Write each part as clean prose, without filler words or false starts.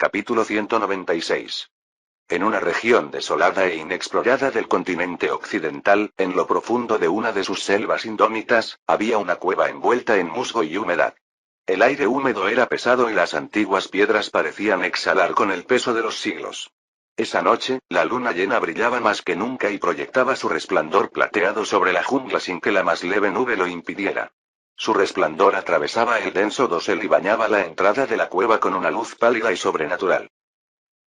Capítulo 196. En una región desolada e inexplorada del continente occidental, en lo profundo de una de sus selvas indómitas, había una cueva envuelta en musgo y humedad. El aire húmedo era pesado y las antiguas piedras parecían exhalar con el peso de los siglos. Esa noche, la luna llena brillaba más que nunca y proyectaba su resplandor plateado sobre la jungla sin que la más leve nube lo impidiera. Su resplandor atravesaba el denso dosel y bañaba la entrada de la cueva con una luz pálida y sobrenatural.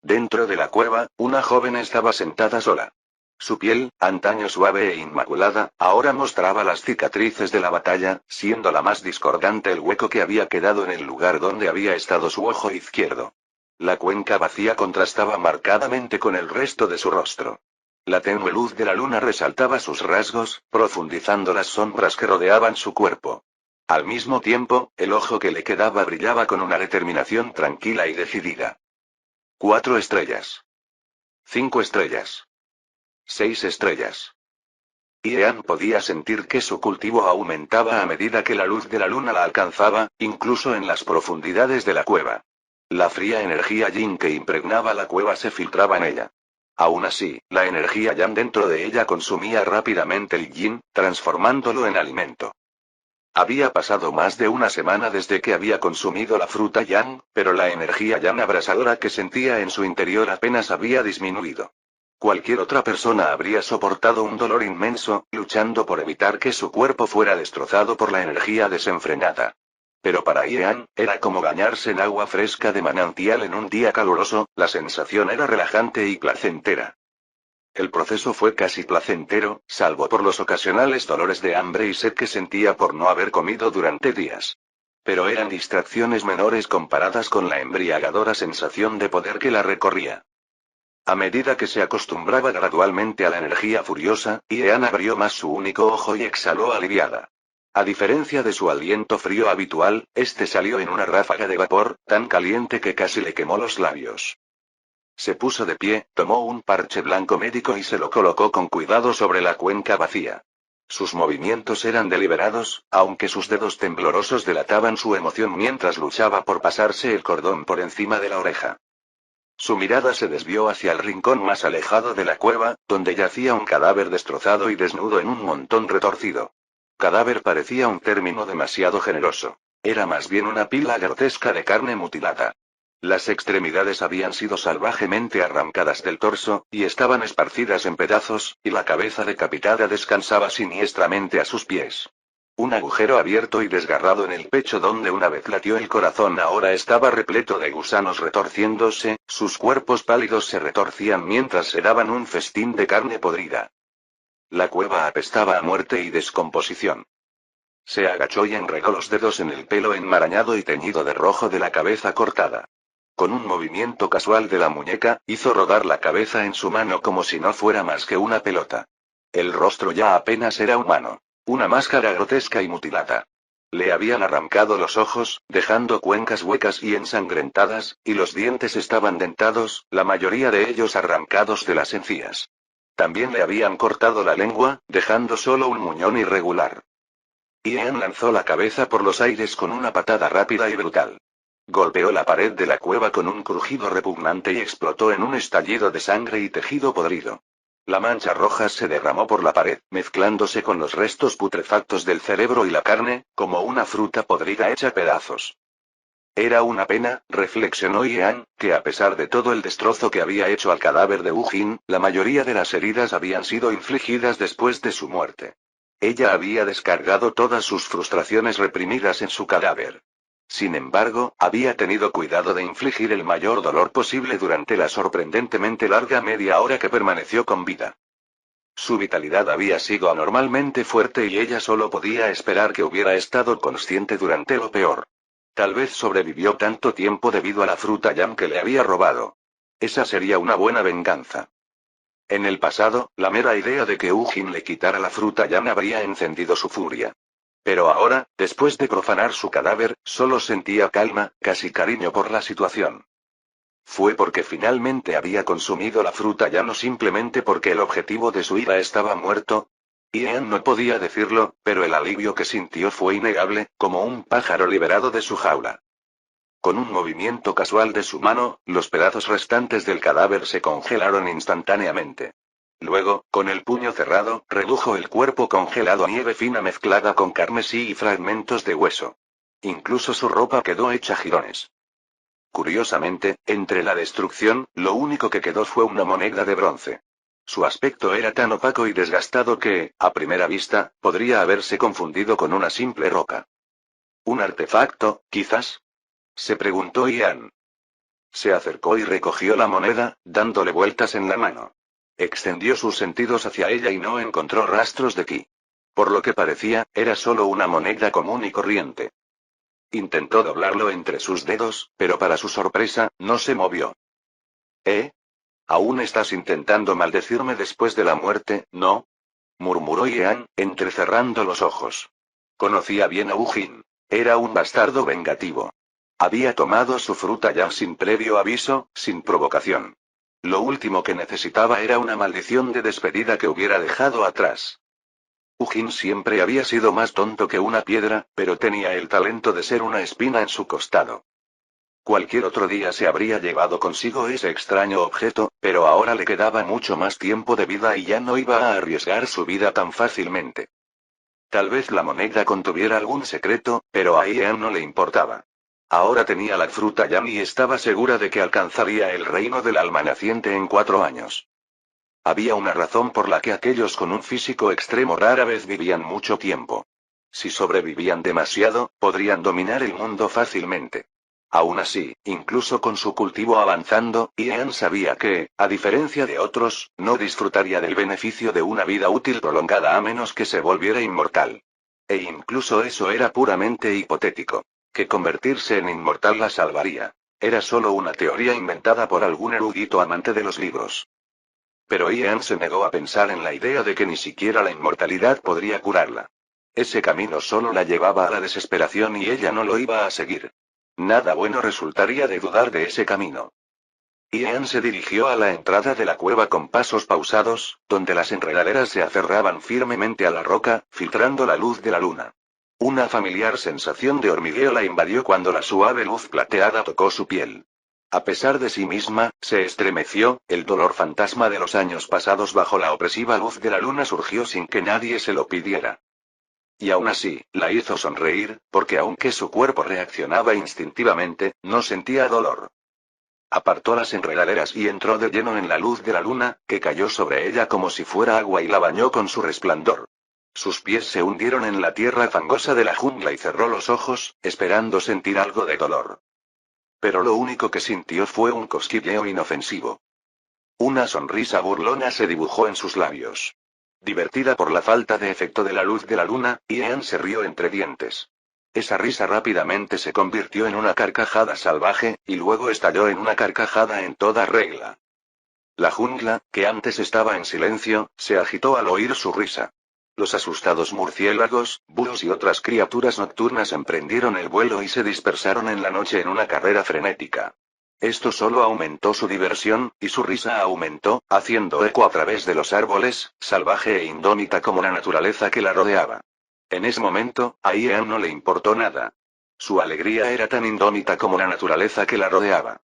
Dentro de la cueva, una joven estaba sentada sola. Su piel, antaño suave e inmaculada, ahora mostraba las cicatrices de la batalla, siendo la más discordante el hueco que había quedado en el lugar donde había estado su ojo izquierdo. La cuenca vacía contrastaba marcadamente con el resto de su rostro. La tenue luz de la luna resaltaba sus rasgos, profundizando las sombras que rodeaban su cuerpo. Al mismo tiempo, el ojo que le quedaba brillaba con una determinación tranquila y decidida. 4 estrellas. 5 estrellas. 6 estrellas. Ian podía sentir que su cultivo aumentaba a medida que la luz de la luna la alcanzaba, incluso en las profundidades de la cueva. La fría energía yin que impregnaba la cueva se filtraba en ella. Aún así, la energía yang dentro de ella consumía rápidamente el yin, transformándolo en alimento. Había pasado más de una semana desde que había consumido la fruta yang, pero la energía yang abrasadora que sentía en su interior apenas había disminuido. Cualquier otra persona habría soportado un dolor inmenso, luchando por evitar que su cuerpo fuera destrozado por la energía desenfrenada. Pero para Ian, era como bañarse en agua fresca de manantial en un día caluroso, la sensación era relajante y placentera. El proceso fue casi placentero, salvo por los ocasionales dolores de hambre y sed que sentía por no haber comido durante días. Pero eran distracciones menores comparadas con la embriagadora sensación de poder que la recorría. A medida que se acostumbraba gradualmente a la energía furiosa, Ian abrió más su único ojo y exhaló aliviada. A diferencia de su aliento frío habitual, este salió en una ráfaga de vapor, tan caliente que casi le quemó los labios. Se puso de pie, tomó un parche blanco médico y se lo colocó con cuidado sobre la cuenca vacía. Sus movimientos eran deliberados, aunque sus dedos temblorosos delataban su emoción mientras luchaba por pasarse el cordón por encima de la oreja. Su mirada se desvió hacia el rincón más alejado de la cueva, donde yacía un cadáver destrozado y desnudo en un montón retorcido. Cadáver parecía un término demasiado generoso. Era más bien una pila grotesca de carne mutilada. Las extremidades habían sido salvajemente arrancadas del torso, y estaban esparcidas en pedazos, y la cabeza decapitada descansaba siniestramente a sus pies. Un agujero abierto y desgarrado en el pecho donde una vez latió el corazón ahora estaba repleto de gusanos retorciéndose, sus cuerpos pálidos se retorcían mientras se daban un festín de carne podrida. La cueva apestaba a muerte y descomposición. Se agachó y enredó los dedos en el pelo enmarañado y teñido de rojo de la cabeza cortada. Con un movimiento casual de la muñeca, hizo rodar la cabeza en su mano como si no fuera más que una pelota. El rostro ya apenas era humano. Una máscara grotesca y mutilada. Le habían arrancado los ojos, dejando cuencas huecas y ensangrentadas, y los dientes estaban dentados, la mayoría de ellos arrancados de las encías. También le habían cortado la lengua, dejando solo un muñón irregular. Ian lanzó la cabeza por los aires con una patada rápida y brutal. Golpeó la pared de la cueva con un crujido repugnante y explotó en un estallido de sangre y tejido podrido. La mancha roja se derramó por la pared, mezclándose con los restos putrefactos del cerebro y la carne, como una fruta podrida hecha pedazos. Era una pena, reflexionó Ian, que a pesar de todo el destrozo que había hecho al cadáver de Ujin, la mayoría de las heridas habían sido infligidas después de su muerte. Ella había descargado todas sus frustraciones reprimidas en su cadáver. Sin embargo, había tenido cuidado de infligir el mayor dolor posible durante la sorprendentemente larga media hora que permaneció con vida. Su vitalidad había sido anormalmente fuerte y ella solo podía esperar que hubiera estado consciente durante lo peor. Tal vez sobrevivió tanto tiempo debido a la fruta yang que le había robado. Esa sería una buena venganza. En el pasado, la mera idea de que Ujin le quitara la fruta yang habría encendido su furia. Pero ahora, después de profanar su cadáver, solo sentía calma, casi cariño por la situación. Fue porque finalmente había consumido la fruta ya no simplemente porque el objetivo de su ira estaba muerto. Ian no podía decirlo, pero el alivio que sintió fue innegable, como un pájaro liberado de su jaula. Con un movimiento casual de su mano, los pedazos restantes del cadáver se congelaron instantáneamente. Luego, con el puño cerrado, redujo el cuerpo congelado a nieve fina mezclada con carmesí y fragmentos de hueso. Incluso su ropa quedó hecha jirones. Curiosamente, entre la destrucción, lo único que quedó fue una moneda de bronce. Su aspecto era tan opaco y desgastado que, a primera vista, podría haberse confundido con una simple roca. ¿Un artefacto, quizás? Se preguntó Ian. Se acercó y recogió la moneda, dándole vueltas en la mano. Extendió sus sentidos hacia ella y no encontró rastros de ki. Por lo que parecía, era solo una moneda común y corriente. Intentó doblarlo entre sus dedos, pero para su sorpresa, no se movió. ¿Eh? ¿Aún estás intentando maldecirme después de la muerte, no? Murmuró Ian, entrecerrando los ojos. Conocía bien a Ujin. Era un bastardo vengativo. Había tomado su fruta ya sin previo aviso, sin provocación. Lo último que necesitaba era una maldición de despedida que hubiera dejado atrás. Ujin siempre había sido más tonto que una piedra, pero tenía el talento de ser una espina en su costado. Cualquier otro día se habría llevado consigo ese extraño objeto, pero ahora le quedaba mucho más tiempo de vida y ya no iba a arriesgar su vida tan fácilmente. Tal vez la moneda contuviera algún secreto, pero a Ian no le importaba. Ahora tenía la fruta ya y estaba segura de que alcanzaría el reino del alma naciente en 4 años. Había una razón por la que aquellos con un físico extremo rara vez vivían mucho tiempo. Si sobrevivían demasiado, podrían dominar el mundo fácilmente. Aún así, incluso con su cultivo avanzando, Ian sabía que, a diferencia de otros, no disfrutaría del beneficio de una vida útil prolongada a menos que se volviera inmortal. E incluso eso era puramente hipotético. Que convertirse en inmortal la salvaría. Era solo una teoría inventada por algún erudito amante de los libros. Pero Ian se negó a pensar en la idea de que ni siquiera la inmortalidad podría curarla. Ese camino solo la llevaba a la desesperación y ella no lo iba a seguir. Nada bueno resultaría de dudar de ese camino. Ian se dirigió a la entrada de la cueva con pasos pausados, donde las enredaderas se aferraban firmemente a la roca, filtrando la luz de la luna. Una familiar sensación de hormigueo la invadió cuando la suave luz plateada tocó su piel. A pesar de sí misma, se estremeció, el dolor fantasma de los años pasados bajo la opresiva luz de la luna surgió sin que nadie se lo pidiera. Y aún así, la hizo sonreír, porque aunque su cuerpo reaccionaba instintivamente, no sentía dolor. Apartó las enredaderas y entró de lleno en la luz de la luna, que cayó sobre ella como si fuera agua y la bañó con su resplandor. Sus pies se hundieron en la tierra fangosa de la jungla y cerró los ojos, esperando sentir algo de dolor. Pero lo único que sintió fue un cosquilleo inofensivo. Una sonrisa burlona se dibujó en sus labios. Divertida por la falta de efecto de la luz de la luna, Ian se rió entre dientes. Esa risa rápidamente se convirtió en una carcajada salvaje, y luego estalló en una carcajada en toda regla. La jungla, que antes estaba en silencio, se agitó al oír su risa. Los asustados murciélagos, búhos y otras criaturas nocturnas emprendieron el vuelo y se dispersaron en la noche en una carrera frenética. Esto solo aumentó su diversión, y su risa aumentó, haciendo eco a través de los árboles, salvaje e indómita como la naturaleza que la rodeaba. En ese momento, a Ian no le importó nada. Su alegría era tan indómita como la naturaleza que la rodeaba.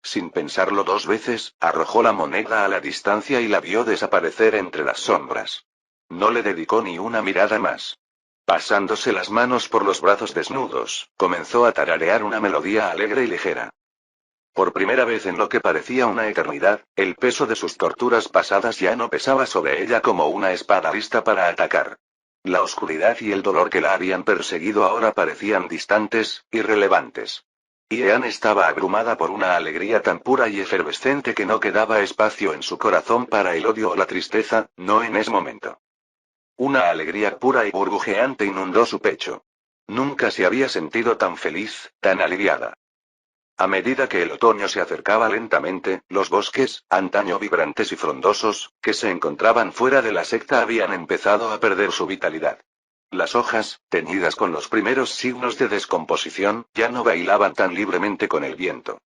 Sin pensarlo 2 veces, arrojó la moneda a la distancia y la vio desaparecer entre las sombras. No le dedicó ni una mirada más. Pasándose las manos por los brazos desnudos, comenzó a tararear una melodía alegre y ligera. Por primera vez en lo que parecía una eternidad, el peso de sus torturas pasadas ya no pesaba sobre ella como una espada lista para atacar. La oscuridad y el dolor que la habían perseguido ahora parecían distantes, irrelevantes. Ian estaba abrumada por una alegría tan pura y efervescente que no quedaba espacio en su corazón para el odio o la tristeza, no en ese momento. Una alegría pura y burbujeante inundó su pecho. Nunca se había sentido tan feliz, tan aliviada. A medida que el otoño se acercaba lentamente, los bosques, antaño vibrantes y frondosos, que se encontraban fuera de la secta habían empezado a perder su vitalidad. Las hojas, teñidas con los primeros signos de descomposición, ya no bailaban tan libremente con el viento.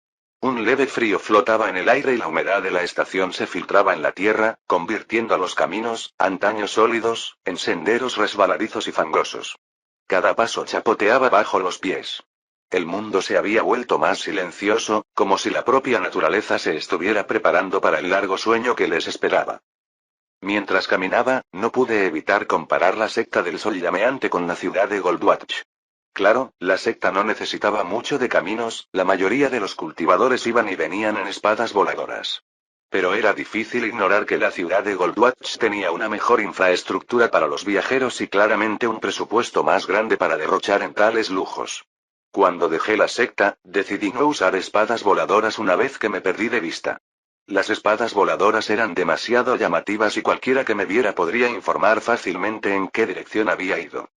Un leve frío flotaba en el aire y la humedad de la estación se filtraba en la tierra, convirtiendo a los caminos, antaño sólidos, en senderos resbaladizos y fangosos. Cada paso chapoteaba bajo los pies. El mundo se había vuelto más silencioso, como si la propia naturaleza se estuviera preparando para el largo sueño que les esperaba. Mientras caminaba, no pude evitar comparar la secta del sol llameante con la ciudad de Goldwatch. Claro, la secta no necesitaba mucho de caminos, la mayoría de los cultivadores iban y venían en espadas voladoras. Pero era difícil ignorar que la ciudad de Goldwatch tenía una mejor infraestructura para los viajeros y claramente un presupuesto más grande para derrochar en tales lujos. Cuando dejé la secta, decidí no usar espadas voladoras una vez que me perdí de vista. Las espadas voladoras eran demasiado llamativas y cualquiera que me viera podría informar fácilmente en qué dirección había ido.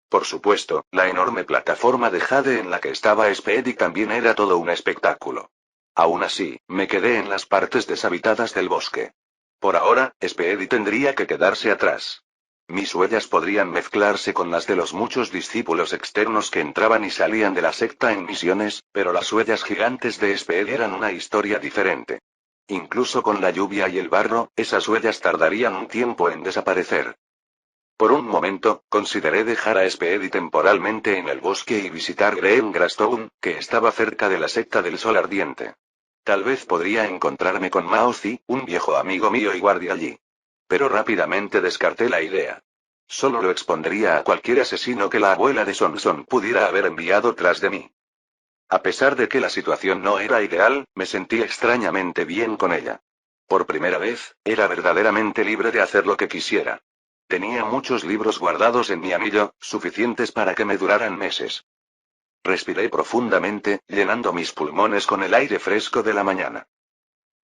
Por supuesto, la enorme plataforma de jade en la que estaba Speedy también era todo un espectáculo. Aún así, me quedé en las partes deshabitadas del bosque. Por ahora, Speedy tendría que quedarse atrás. Mis huellas podrían mezclarse con las de los muchos discípulos externos que entraban y salían de la secta en misiones, pero las huellas gigantes de Speedy eran una historia diferente. Incluso con la lluvia y el barro, esas huellas tardarían un tiempo en desaparecer. Por un momento, consideré dejar a Speedy temporalmente en el bosque y visitar Green Grasstone, que estaba cerca de la secta del sol ardiente. Tal vez podría encontrarme con Maozi, un viejo amigo mío y guardia allí. Pero rápidamente descarté la idea. Solo lo expondría a cualquier asesino que la abuela de Sonson pudiera haber enviado tras de mí. A pesar de que la situación no era ideal, me sentí extrañamente bien con ella. Por primera vez, era verdaderamente libre de hacer lo que quisiera. Tenía muchos libros guardados en mi anillo, suficientes para que me duraran meses. Respiré profundamente, llenando mis pulmones con el aire fresco de la mañana.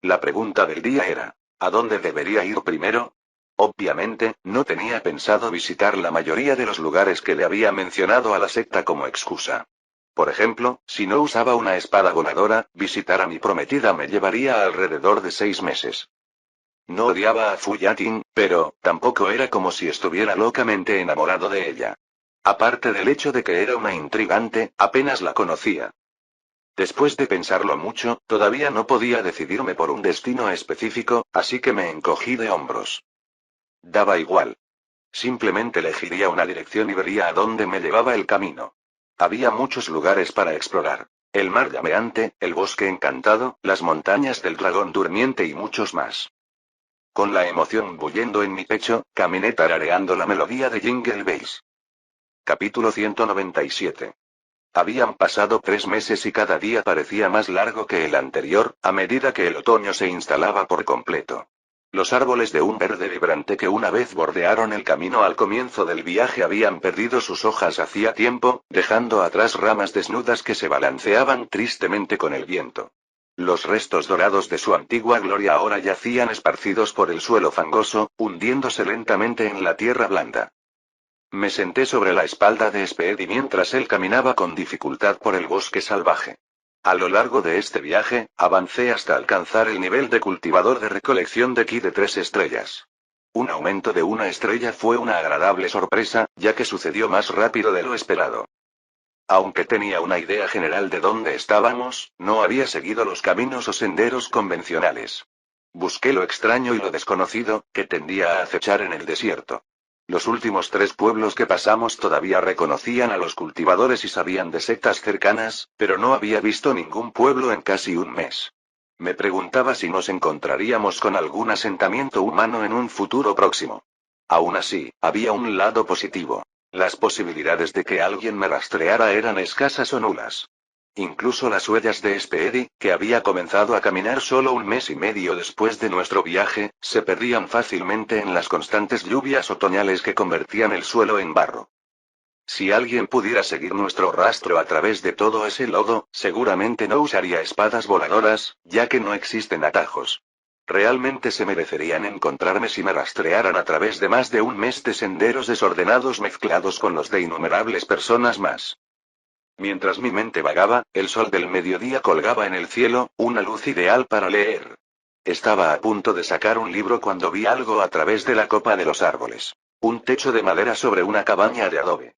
La pregunta del día era, ¿a dónde debería ir primero? Obviamente, no tenía pensado visitar la mayoría de los lugares que le había mencionado a la secta como excusa. Por ejemplo, si no usaba una espada voladora, visitar a mi prometida me llevaría alrededor de 6 meses. No odiaba a Fuyatin, pero tampoco era como si estuviera locamente enamorado de ella. Aparte del hecho de que era una intrigante, apenas la conocía. Después de pensarlo mucho, todavía no podía decidirme por un destino específico, así que me encogí de hombros. Daba igual. Simplemente elegiría una dirección y vería a dónde me llevaba el camino. Había muchos lugares para explorar. El mar llameante, el bosque encantado, las montañas del dragón durmiente y muchos más. Con la emoción bullendo en mi pecho, caminé tarareando la melodía de Jingle Bells. Capítulo 197. Habían pasado 3 meses y cada día parecía más largo que el anterior, a medida que el otoño se instalaba por completo. Los árboles de un verde vibrante que una vez bordearon el camino al comienzo del viaje habían perdido sus hojas hacía tiempo, dejando atrás ramas desnudas que se balanceaban tristemente con el viento. Los restos dorados de su antigua gloria ahora yacían esparcidos por el suelo fangoso, hundiéndose lentamente en la tierra blanda. Me senté sobre la espalda de Speedy mientras él caminaba con dificultad por el bosque salvaje. A lo largo de este viaje, avancé hasta alcanzar el nivel de cultivador de recolección de ki de 3 estrellas. Un aumento de 1 estrella fue una agradable sorpresa, ya que sucedió más rápido de lo esperado. Aunque tenía una idea general de dónde estábamos, no había seguido los caminos o senderos convencionales. Busqué lo extraño y lo desconocido, que tendía a acechar en el desierto. Los últimos 3 pueblos que pasamos todavía reconocían a los cultivadores y sabían de sectas cercanas, pero no había visto ningún pueblo en casi un mes. Me preguntaba si nos encontraríamos con algún asentamiento humano en un futuro próximo. Aún así, había un lado positivo. Las posibilidades de que alguien me rastreara eran escasas o nulas. Incluso las huellas de Speedy, que había comenzado a caminar solo un mes y medio después de nuestro viaje, se perdían fácilmente en las constantes lluvias otoñales que convertían el suelo en barro. Si alguien pudiera seguir nuestro rastro a través de todo ese lodo, seguramente no usaría espadas voladoras, ya que no existen atajos. Realmente se merecerían encontrarme si me rastrearan a través de más de un mes de senderos desordenados mezclados con los de innumerables personas más. Mientras mi mente vagaba, el sol del mediodía colgaba en el cielo, una luz ideal para leer. Estaba a punto de sacar un libro cuando vi algo a través de la copa de los árboles. Un techo de madera sobre una cabaña de adobe.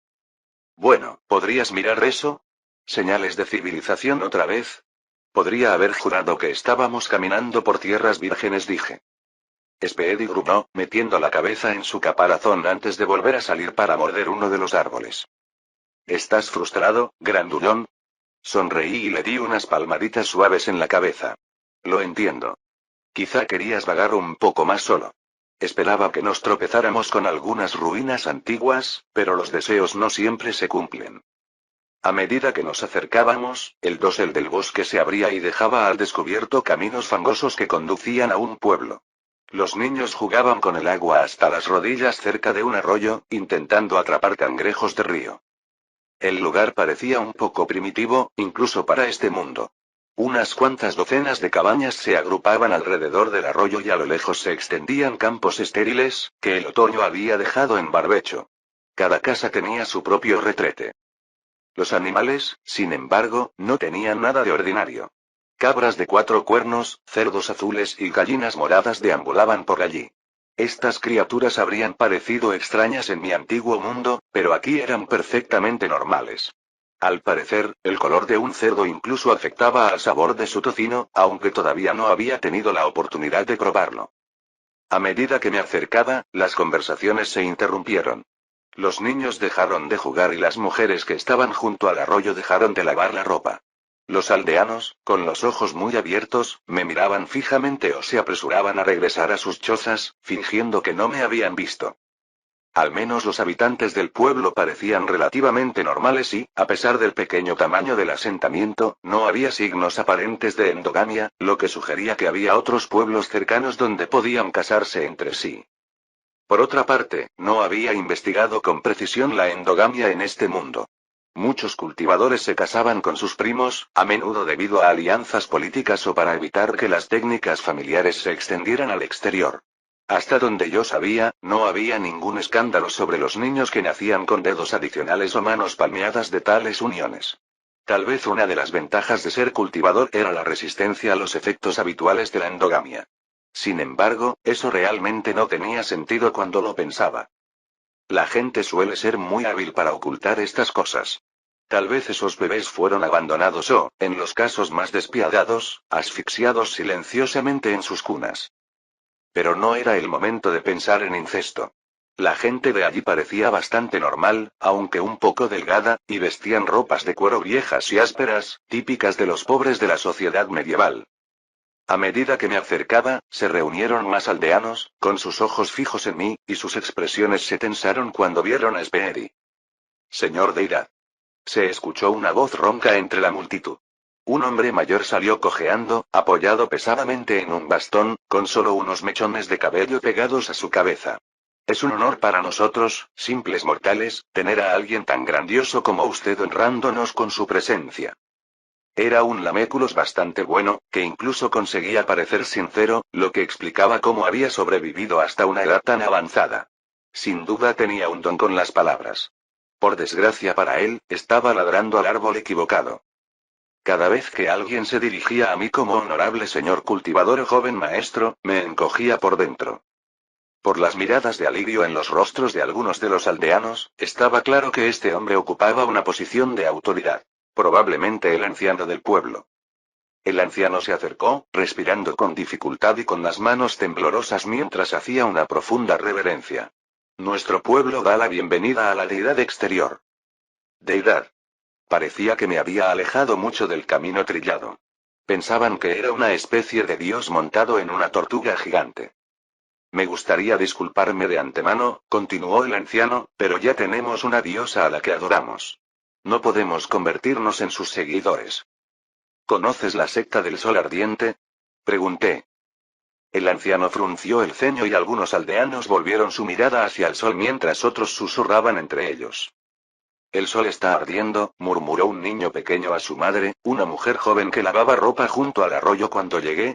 Bueno, ¿podrías mirar eso? ¿Señales de civilización otra vez? Podría haber jurado que estábamos caminando por tierras vírgenes, dije. Speedy gruñó, metiendo la cabeza en su caparazón antes de volver a salir para morder uno de los árboles. ¿Estás frustrado, grandullón? Sonreí y le di unas palmaditas suaves en la cabeza. Lo entiendo. Quizá querías vagar un poco más solo. Esperaba que nos tropezáramos con algunas ruinas antiguas, pero los deseos no siempre se cumplen. A medida que nos acercábamos, el dosel del bosque se abría y dejaba al descubierto caminos fangosos que conducían a un pueblo. Los niños jugaban con el agua hasta las rodillas cerca de un arroyo, intentando atrapar cangrejos de río. El lugar parecía un poco primitivo, incluso para este mundo. Unas cuantas docenas de cabañas se agrupaban alrededor del arroyo y a lo lejos se extendían campos estériles, que el otoño había dejado en barbecho. Cada casa tenía su propio retrete. Los animales, sin embargo, no tenían nada de ordinario. Cabras de 4 cuernos, cerdos azules y gallinas moradas deambulaban por allí. Estas criaturas habrían parecido extrañas en mi antiguo mundo, pero aquí eran perfectamente normales. Al parecer, el color de un cerdo incluso afectaba al sabor de su tocino, aunque todavía no había tenido la oportunidad de probarlo. A medida que me acercaba, las conversaciones se interrumpieron. Los niños dejaron de jugar y las mujeres que estaban junto al arroyo dejaron de lavar la ropa. Los aldeanos, con los ojos muy abiertos, me miraban fijamente o se apresuraban a regresar a sus chozas, fingiendo que no me habían visto. Al menos los habitantes del pueblo parecían relativamente normales y, a pesar del pequeño tamaño del asentamiento, no había signos aparentes de endogamia, lo que sugería que había otros pueblos cercanos donde podían casarse entre sí. Por otra parte, no había investigado con precisión la endogamia en este mundo. Muchos cultivadores se casaban con sus primos, a menudo debido a alianzas políticas o para evitar que las técnicas familiares se extendieran al exterior. Hasta donde yo sabía, no había ningún escándalo sobre los niños que nacían con dedos adicionales o manos palmeadas de tales uniones. Tal vez una de las ventajas de ser cultivador era la resistencia a los efectos habituales de la endogamia. Sin embargo, eso realmente no tenía sentido cuando lo pensaba. La gente suele ser muy hábil para ocultar estas cosas. Tal vez esos bebés fueron abandonados o, en los casos más despiadados, asfixiados silenciosamente en sus cunas. Pero no era el momento de pensar en incesto. La gente de allí parecía bastante normal, aunque un poco delgada, y vestían ropas de cuero viejas y ásperas, típicas de los pobres de la sociedad medieval. A medida que me acercaba, se reunieron más aldeanos, con sus ojos fijos en mí, y sus expresiones se tensaron cuando vieron a Speedy. Señor Deidad. Se escuchó una voz ronca entre la multitud. Un hombre mayor salió cojeando, apoyado pesadamente en un bastón, con solo unos mechones de cabello pegados a su cabeza. Es un honor para nosotros, simples mortales, tener a alguien tan grandioso como usted honrándonos con su presencia. Era un laméculos bastante bueno, que incluso conseguía parecer sincero, lo que explicaba cómo había sobrevivido hasta una edad tan avanzada. Sin duda tenía un don con las palabras. Por desgracia para él, estaba ladrando al árbol equivocado. Cada vez que alguien se dirigía a mí como honorable señor cultivador o joven maestro, me encogía por dentro. Por las miradas de alivio en los rostros de algunos de los aldeanos, estaba claro que este hombre ocupaba una posición de autoridad. Probablemente el anciano del pueblo. El anciano se acercó, respirando con dificultad y con las manos temblorosas mientras hacía una profunda reverencia. Nuestro pueblo da la bienvenida a la deidad exterior. Deidad. Parecía que me había alejado mucho del camino trillado. Pensaban que era una especie de dios montado en una tortuga gigante. Me gustaría disculparme de antemano, continuó el anciano, pero ya tenemos una diosa a la que adoramos. No podemos convertirnos en sus seguidores. ¿Conoces la secta del sol ardiente? Pregunté. El anciano frunció el ceño y algunos aldeanos volvieron su mirada hacia el sol mientras otros susurraban entre ellos. El sol está ardiendo, murmuró un niño pequeño a su madre, una mujer joven que lavaba ropa junto al arroyo cuando llegué.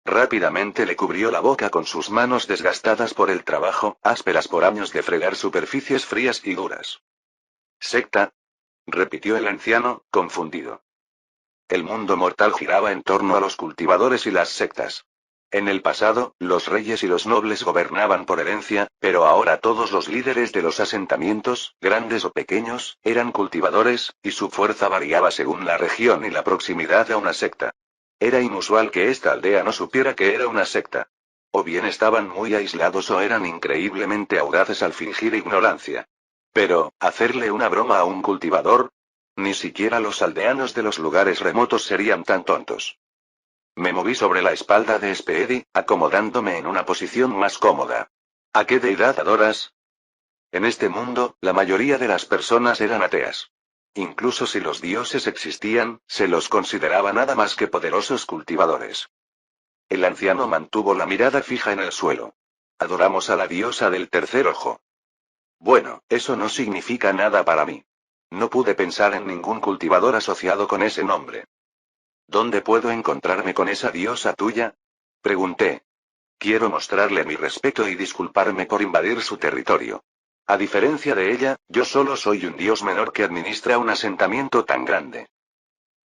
Rápidamente le cubrió la boca con sus manos desgastadas por el trabajo, ásperas por años de fregar superficies frías y duras. ¿Secta? Repitió el anciano, confundido. El mundo mortal giraba en torno a los cultivadores y las sectas. En el pasado, los reyes y los nobles gobernaban por herencia, pero ahora todos los líderes de los asentamientos, grandes o pequeños, eran cultivadores, y su fuerza variaba según la región y la proximidad a una secta. Era inusual que esta aldea no supiera que era una secta. O bien estaban muy aislados o eran increíblemente audaces al fingir ignorancia. Pero, ¿hacerle una broma a un cultivador? Ni siquiera los aldeanos de los lugares remotos serían tan tontos. Me moví sobre la espalda de Speedy, acomodándome en una posición más cómoda. ¿A qué deidad adoras? En este mundo, la mayoría de las personas eran ateas. Incluso si los dioses existían, se los consideraba nada más que poderosos cultivadores. El anciano mantuvo la mirada fija en el suelo. Adoramos a la diosa del tercer ojo. Bueno, eso no significa nada para mí. No pude pensar en ningún cultivador asociado con ese nombre. ¿Dónde puedo encontrarme con esa diosa tuya? Pregunté. Quiero mostrarle mi respeto y disculparme por invadir su territorio. A diferencia de ella, yo solo soy un dios menor que administra un asentamiento tan grande.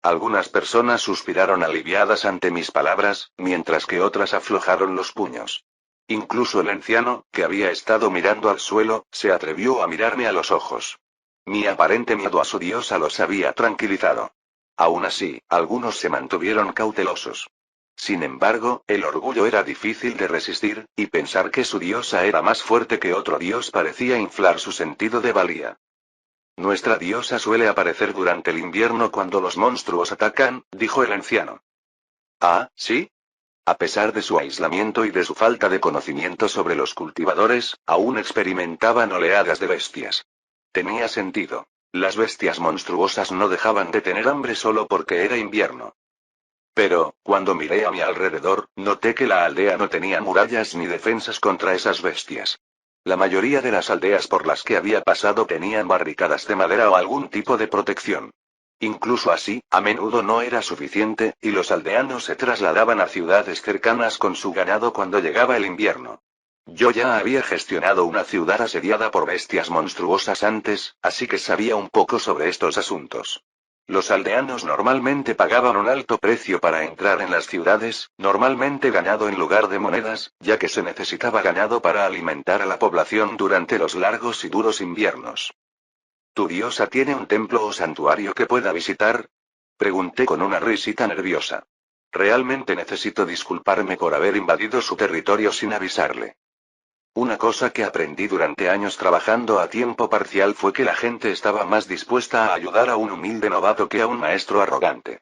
Algunas personas suspiraron aliviadas ante mis palabras, mientras que otras aflojaron los puños. Incluso el anciano, que había estado mirando al suelo, se atrevió a mirarme a los ojos. Mi aparente miedo a su diosa los había tranquilizado. Aún así, algunos se mantuvieron cautelosos. Sin embargo, el orgullo era difícil de resistir, y pensar que su diosa era más fuerte que otro dios parecía inflar su sentido de valía. Nuestra diosa suele aparecer durante el invierno cuando los monstruos atacan, dijo el anciano. Ah, ¿sí? A pesar de su aislamiento y de su falta de conocimiento sobre los cultivadores, aún experimentaban oleadas de bestias. Tenía sentido. Las bestias monstruosas no dejaban de tener hambre solo porque era invierno. Pero, cuando miré a mi alrededor, noté que la aldea no tenía murallas ni defensas contra esas bestias. La mayoría de las aldeas por las que había pasado tenían barricadas de madera o algún tipo de protección. Incluso así, a menudo no era suficiente, y los aldeanos se trasladaban a ciudades cercanas con su ganado cuando llegaba el invierno. Yo ya había gestionado una ciudad asediada por bestias monstruosas antes, así que sabía un poco sobre estos asuntos. Los aldeanos normalmente pagaban un alto precio para entrar en las ciudades, normalmente ganado en lugar de monedas, ya que se necesitaba ganado para alimentar a la población durante los largos y duros inviernos. ¿Tu diosa tiene un templo o santuario que pueda visitar? Pregunté con una risita nerviosa. Realmente necesito disculparme por haber invadido su territorio sin avisarle. Una cosa que aprendí durante años trabajando a tiempo parcial fue que la gente estaba más dispuesta a ayudar a un humilde novato que a un maestro arrogante.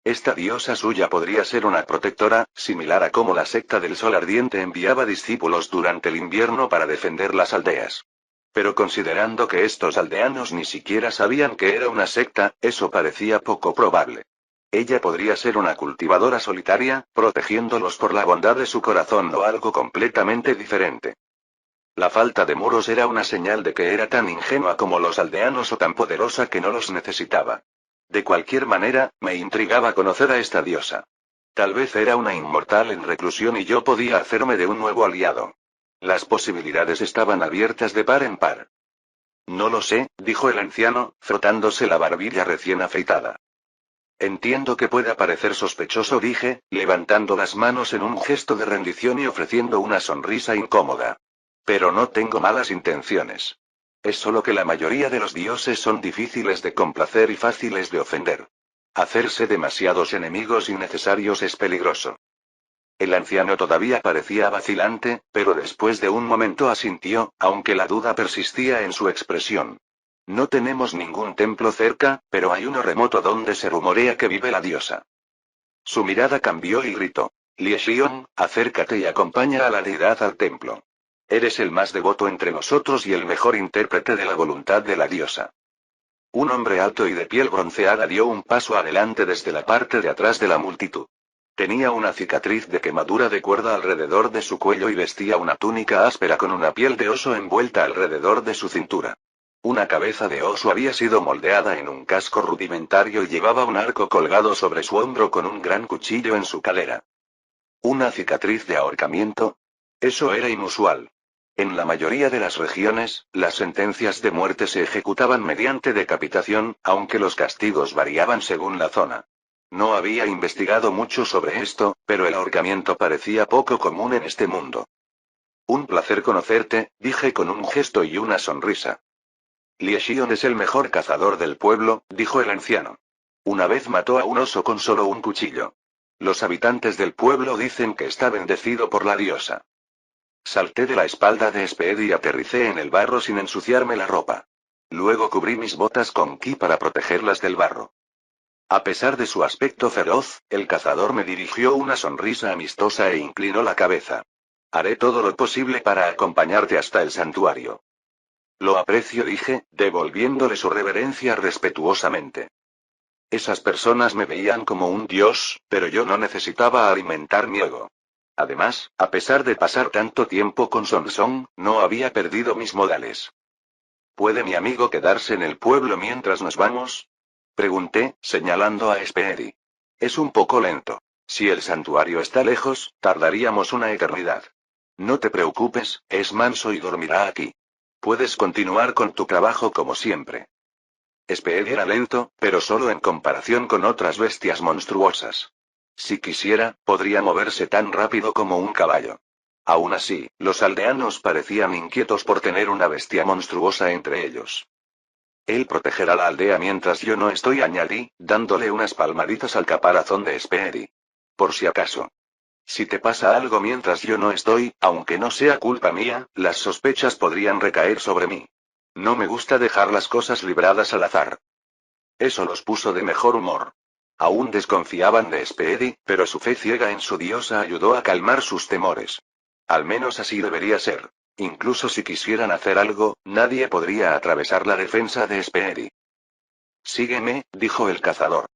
Esta diosa suya podría ser una protectora, similar a como la secta del Sol Ardiente enviaba discípulos durante el invierno para defender las aldeas. Pero considerando que estos aldeanos ni siquiera sabían que era una secta, eso parecía poco probable. Ella podría ser una cultivadora solitaria, protegiéndolos por la bondad de su corazón o algo completamente diferente. La falta de muros era una señal de que era tan ingenua como los aldeanos o tan poderosa que no los necesitaba. De cualquier manera, me intrigaba conocer a esta diosa. Tal vez era una inmortal en reclusión y yo podía hacerme de un nuevo aliado. Las posibilidades estaban abiertas de par en par. No lo sé, dijo el anciano, frotándose la barbilla recién afeitada. Entiendo que pueda parecer sospechoso, dije, levantando las manos en un gesto de rendición y ofreciendo una sonrisa incómoda. Pero no tengo malas intenciones. Es solo que la mayoría de los dioses son difíciles de complacer y fáciles de ofender. Hacerse demasiados enemigos innecesarios es peligroso. El anciano todavía parecía vacilante, pero después de un momento asintió, aunque la duda persistía en su expresión. No tenemos ningún templo cerca, pero hay uno remoto donde se rumorea que vive la diosa. Su mirada cambió y gritó. Lie Xiong, acércate y acompaña a la deidad al templo. Eres el más devoto entre nosotros y el mejor intérprete de la voluntad de la diosa. Un hombre alto y de piel bronceada dio un paso adelante desde la parte de atrás de la multitud. Tenía una cicatriz de quemadura de cuerda alrededor de su cuello y vestía una túnica áspera con una piel de oso envuelta alrededor de su cintura. Una cabeza de oso había sido moldeada en un casco rudimentario y llevaba un arco colgado sobre su hombro con un gran cuchillo en su cadera. ¿Una cicatriz de ahorcamiento? Eso era inusual. En la mayoría de las regiones, las sentencias de muerte se ejecutaban mediante decapitación, aunque los castigos variaban según la zona. No había investigado mucho sobre esto, pero el ahorcamiento parecía poco común en este mundo. Un placer conocerte, dije con un gesto y una sonrisa. Lie Xiong es el mejor cazador del pueblo, dijo el anciano. Una vez mató a un oso con solo un cuchillo. Los habitantes del pueblo dicen que está bendecido por la diosa. Salté de la espalda de Speedy y aterricé en el barro sin ensuciarme la ropa. Luego cubrí mis botas con ki para protegerlas del barro. A pesar de su aspecto feroz, el cazador me dirigió una sonrisa amistosa e inclinó la cabeza. Haré todo lo posible para acompañarte hasta el santuario. Lo aprecio, dije, devolviéndole su reverencia respetuosamente. Esas personas me veían como un dios, pero yo no necesitaba alimentar mi ego. Además, a pesar de pasar tanto tiempo con Song, no había perdido mis modales. ¿Puede mi amigo quedarse en el pueblo mientras nos vamos? Pregunté, señalando a Speedy. Es un poco lento. Si el santuario está lejos, tardaríamos una eternidad. No te preocupes, es manso y dormirá aquí. Puedes continuar con tu trabajo como siempre. Speedy era lento, pero solo en comparación con otras bestias monstruosas. Si quisiera, podría moverse tan rápido como un caballo. Aún así, los aldeanos parecían inquietos por tener una bestia monstruosa entre ellos. Él protegerá la aldea mientras yo no estoy, añadí, dándole unas palmaditas al caparazón de Speedy. Por si acaso. Si te pasa algo mientras yo no estoy, aunque no sea culpa mía, las sospechas podrían recaer sobre mí. No me gusta dejar las cosas libradas al azar. Eso los puso de mejor humor. Aún desconfiaban de Speedy, pero su fe ciega en su diosa ayudó a calmar sus temores. Al menos así debería ser. Incluso si quisieran hacer algo, nadie podría atravesar la defensa de Speedy. Sígueme, dijo el cazador.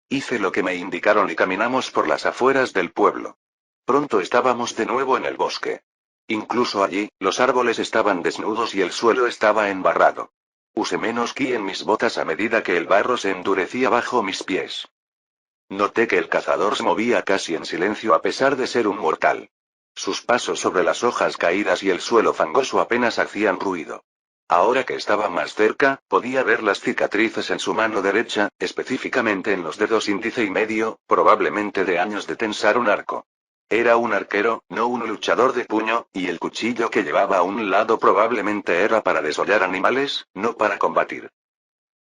Hice lo que me indicaron y caminamos por las afueras del pueblo. Pronto estábamos de nuevo en el bosque. Incluso allí, los árboles estaban desnudos y el suelo estaba embarrado. Usé menos ki en mis botas a medida que el barro se endurecía bajo mis pies. Noté que el cazador se movía casi en silencio a pesar de ser un mortal. Sus pasos sobre las hojas caídas y el suelo fangoso apenas hacían ruido. Ahora que estaba más cerca, podía ver las cicatrices en su mano derecha, específicamente en los dedos índice y medio, probablemente de años de tensar un arco. Era un arquero, no un luchador de puño, y el cuchillo que llevaba a un lado probablemente era para desollar animales, no para combatir.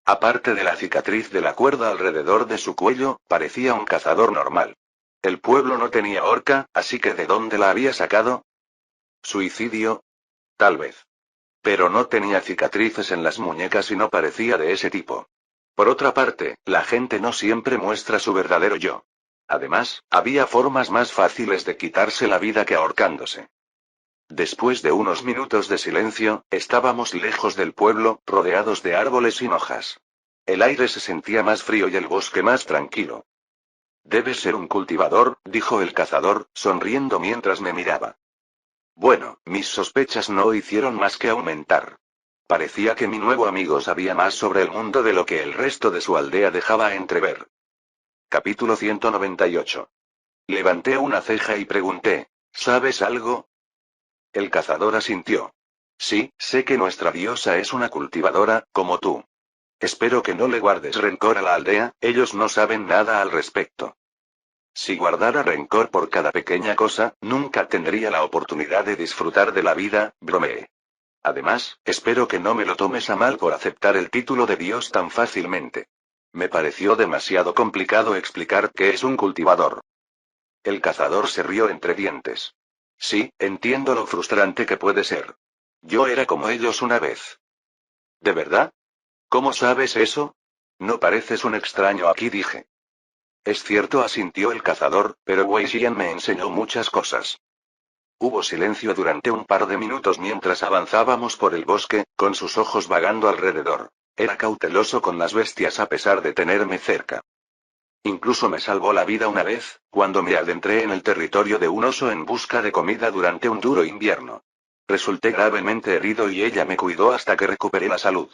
Aparte de la cicatriz de la cuerda alrededor de su cuello, parecía un cazador normal. El pueblo no tenía horca, así que ¿de dónde la había sacado? ¿Suicidio? Tal vez. Pero no tenía cicatrices en las muñecas y no parecía de ese tipo. Por otra parte, la gente no siempre muestra su verdadero yo. Además, había formas más fáciles de quitarse la vida que ahorcándose. Después de unos minutos de silencio, estábamos lejos del pueblo, rodeados de árboles sin hojas. El aire se sentía más frío y el bosque más tranquilo. Debe ser un cultivador, dijo el cazador, sonriendo mientras me miraba. Bueno, mis sospechas no hicieron más que aumentar. Parecía que mi nuevo amigo sabía más sobre el mundo de lo que el resto de su aldea dejaba entrever. Capítulo 198. Levanté una ceja y pregunté, ¿sabes algo? El cazador asintió. Sí, sé que nuestra diosa es una cultivadora, como tú. Espero que no le guardes rencor a la aldea, ellos no saben nada al respecto. Si guardara rencor por cada pequeña cosa, nunca tendría la oportunidad de disfrutar de la vida, bromeé. Además, espero que no me lo tomes a mal por aceptar el título de dios tan fácilmente. Me pareció demasiado complicado explicar qué es un cultivador. El cazador se rió entre dientes. Sí, entiendo lo frustrante que puede ser. Yo era como ellos una vez. ¿De verdad? ¿Cómo sabes eso? No pareces un extraño aquí, dije. Es cierto, asintió el cazador, pero Wei Xian me enseñó muchas cosas. Hubo silencio durante un par de minutos mientras avanzábamos por el bosque, con sus ojos vagando alrededor. Era cauteloso con las bestias a pesar de tenerme cerca. Incluso me salvó la vida una vez, cuando me adentré en el territorio de un oso en busca de comida durante un duro invierno. Resulté gravemente herido y ella me cuidó hasta que recuperé la salud.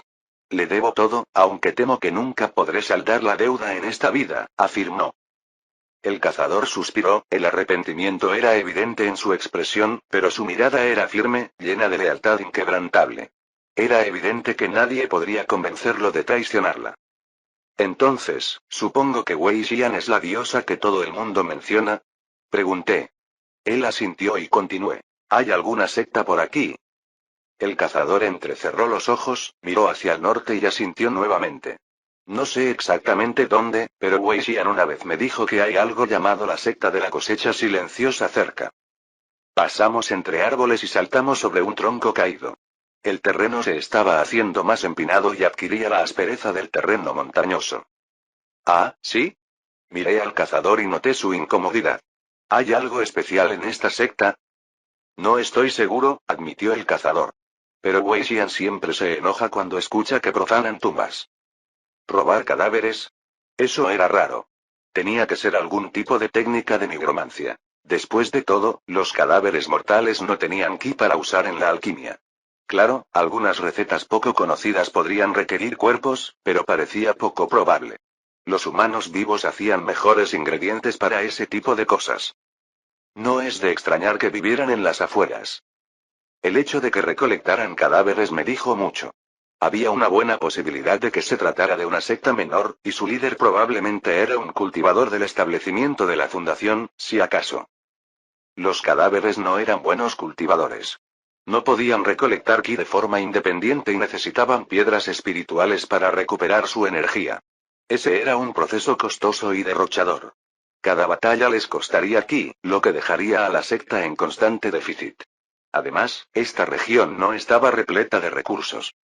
Le debo todo, aunque temo que nunca podré saldar la deuda en esta vida, afirmó. El cazador suspiró, el arrepentimiento era evidente en su expresión, pero su mirada era firme, llena de lealtad inquebrantable. Era evidente que nadie podría convencerlo de traicionarla. Entonces, supongo que Wei Xian es la diosa que todo el mundo menciona. Pregunté. Él asintió y continué. ¿Hay alguna secta por aquí? El cazador entrecerró los ojos, miró hacia el norte y asintió nuevamente. No sé exactamente dónde, pero Wei Xian una vez me dijo que hay algo llamado la secta de la cosecha silenciosa cerca. Pasamos entre árboles y saltamos sobre un tronco caído. El terreno se estaba haciendo más empinado y adquiría la aspereza del terreno montañoso. Ah, ¿sí? Miré al cazador y noté su incomodidad. ¿Hay algo especial en esta secta? No estoy seguro, admitió el cazador. Pero Wei Xian siempre se enoja cuando escucha que profanan tumbas. ¿Robar cadáveres? Eso era raro. Tenía que ser algún tipo de técnica de nigromancia. Después de todo, los cadáveres mortales no tenían ki para usar en la alquimia. Claro, algunas recetas poco conocidas podrían requerir cuerpos, pero parecía poco probable. Los humanos vivos hacían mejores ingredientes para ese tipo de cosas. No es de extrañar que vivieran en las afueras. El hecho de que recolectaran cadáveres me dijo mucho. Había una buena posibilidad de que se tratara de una secta menor, y su líder probablemente era un cultivador del establecimiento de la fundación, si acaso. Los cadáveres no eran buenos cultivadores. No podían recolectar ki de forma independiente y necesitaban piedras espirituales para recuperar su energía. Ese era un proceso costoso y derrochador. Cada batalla les costaría ki, lo que dejaría a la secta en constante déficit. Además, esta región no estaba repleta de recursos.